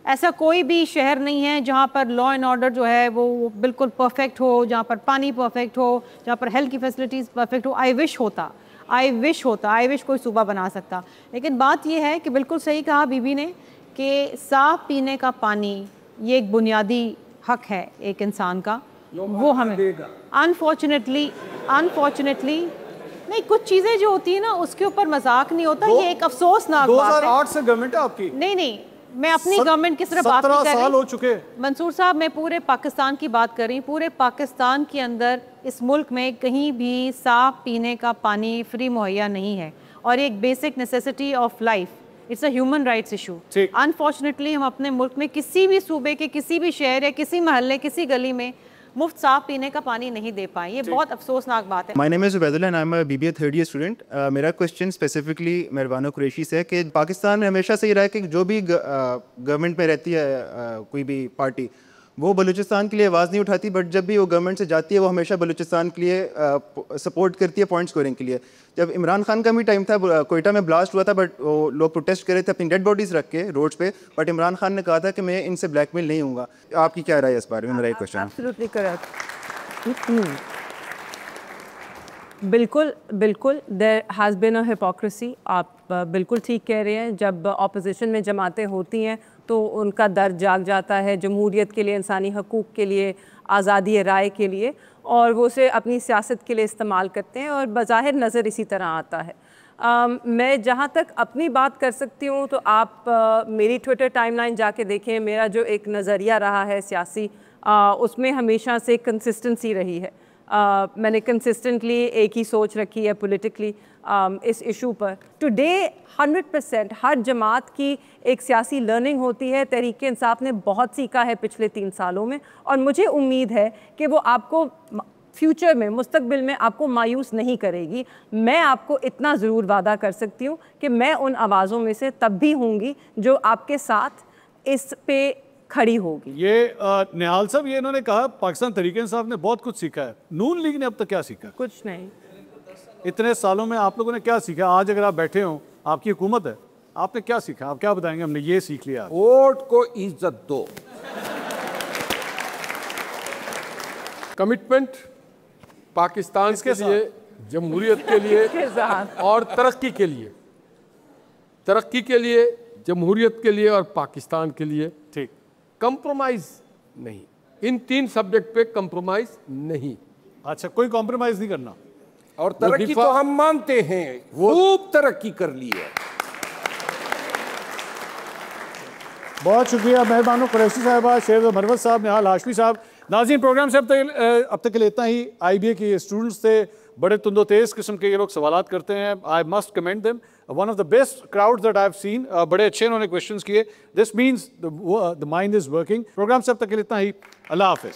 ऐसा कोई भी शहर नहीं है जहाँ पर लॉ एंड ऑर्डर जो है वो बिल्कुल परफेक्ट हो, जहाँ पर पानी परफेक्ट हो, जहाँ पर हेल्थ की फैसिलिटीज़ परफेक्ट हो। आई विश कोई सूबा बना सकता। लेकिन बात यह है कि बिल्कुल सही कहा बीबी ने कि साफ़ पीने का पानी ये एक बुनियादी हक है एक इंसान का, वो हमें अनफॉर्चुनेटली नहीं, कुछ चीज़ें जो होती है ना उसके ऊपर मजाक नहीं होता। ये एक अफसोसनाक बात है। 2008 से गवर्नमेंट है आपकी? नहीं, मैं अपनी गवर्नमेंट की सिर्फ बात नहीं कर रही। 17 साल हो चुके मंसूर साहब, मैं पूरे पाकिस्तान की बात कर रही हूँ। पूरे पाकिस्तान के अंदर इस मुल्क में कहीं भी साफ पीने का पानी फ्री मुहैया नहीं है और एक basic necessity of life, it's a human rights issue. Unfortunately हम अपने मुल्क में किसी भी सूबे के किसी भी शहर या किसी महल्ले किसी गली में मुफ्त साफ पीने का पानी नहीं दे पाए। ये बहुत अफसोसनाक बात है। My name is Ubaidullah and I am a BBA third year student. मेरा क्वेश्चन स्पेसिफिकली मेहरबानो कुरैशी से है कि पाकिस्तान में हमेशा से ये रहा है कि जो भी गवर्नमेंट में रहती है कोई भी पार्टी, वो बलूचिस्तान के लिए आवाज़ नहीं उठाती, बट जब भी वो गवर्नमेंट से जाती है वो हमेशा बलूचिस्तान के लिए सपोर्ट करती है पॉइंट स्कोरिंग के लिए। जब इमरान खान का भी टाइम था, कोयटा में ब्लास्ट हुआ था, बट वो लोग प्रोटेस्ट कर रहे थे अपनी डेड बॉडीज़ रख के रोड्स पे, बट इमरान खान ने कहा था कि मैं इनसे ब्लैकमेल नहीं हूँगा। आपकी क्या राय है इस बारे में? मेरा एक क्वेश्चन। Absolutely correct. बिल्कुल बिल्कुल, there has been a hypocrisy. आप बिल्कुल ठीक कह रहे हैं। जब ऑपोजिशन में जमातें होती हैं तो उनका दर्द जाग जाता है जमहूरियत के लिए, इंसानी हकूक़ के लिए, आज़ादी राय के लिए, और वो उसे अपनी सियासत के लिए इस्तेमाल करते हैं, और बज़ाहिर नज़र इसी तरह आता है। मैं जहाँ तक अपनी बात कर सकती हूँ तो आप मेरी ट्विटर टाइमलाइन जाके देखें। मेरा जो एक नज़रिया रहा है सियासी, उसमें हमेशा से कंसिस्टेंसी रही है। मैंने कंसिस्टेंटली एक ही सोच रखी है पॉलिटिकली इस इशू पर। टुडे 100% हर जमात की एक सियासी लर्निंग होती है। तहरीक इंसाफ ने बहुत सीखा है पिछले 3 सालों में, और मुझे उम्मीद है कि वो आपको फ्यूचर में, मुस्तकबिल में आपको मायूस नहीं करेगी। मैं आपको इतना ज़रूर वादा कर सकती हूँ कि मैं उन आवाज़ों में से तब भी होंगी जो आपके साथ इस पे खड़ी होगी। ये निहाल साहब, ये इन्होंने कहा पाकिस्तान तहरीक इंसाफ ने बहुत कुछ सीखा है। नून लीग ने अब तक क्या सीखा? कुछ नहीं। इतने सालों में आप लोगों ने क्या सीखा? आज अगर आप बैठे हो, आपकी हुकूमत है, आपने क्या सीखा? आप क्या बताएंगे? हमने ये सीख लिया। वोट को इज्जत दो। कमिटमेंट पाकिस्तान के लिए, जमहूरियत के लिए और तरक्की के लिए, तरक्की के लिए, जमहूरियत के लिए और पाकिस्तान के लिए। ठीक। कंप्रोमाइज नहीं, इन 3 सब्जेक्ट पे कंप्रोमाइज नहीं। अच्छा, कोई कॉम्प्रोमाइज नहीं करना। और तरक्की तो हम मानते हैं, खूब तरक्की कर ली है। बहुत शुक्रिया मेहरबानों, कुरैशी साहबा, शेर मरवत साहब, निहाल हाशमी साहब। नाज़रीन, प्रोग्राम से अब तक के लिए इतना ही। IBA के स्टूडेंट्स थे, बड़े तुंदो तेज़ किस्म के ये लोग सवालात करते हैं। I must comment them, one of the best crowds that I have seen. बड़े अच्छे इन्होंने क्वेश्चंस किए। This means the mind is working. Programme से अब तक के लिए इतना ही। अल्लाह हाफिज़।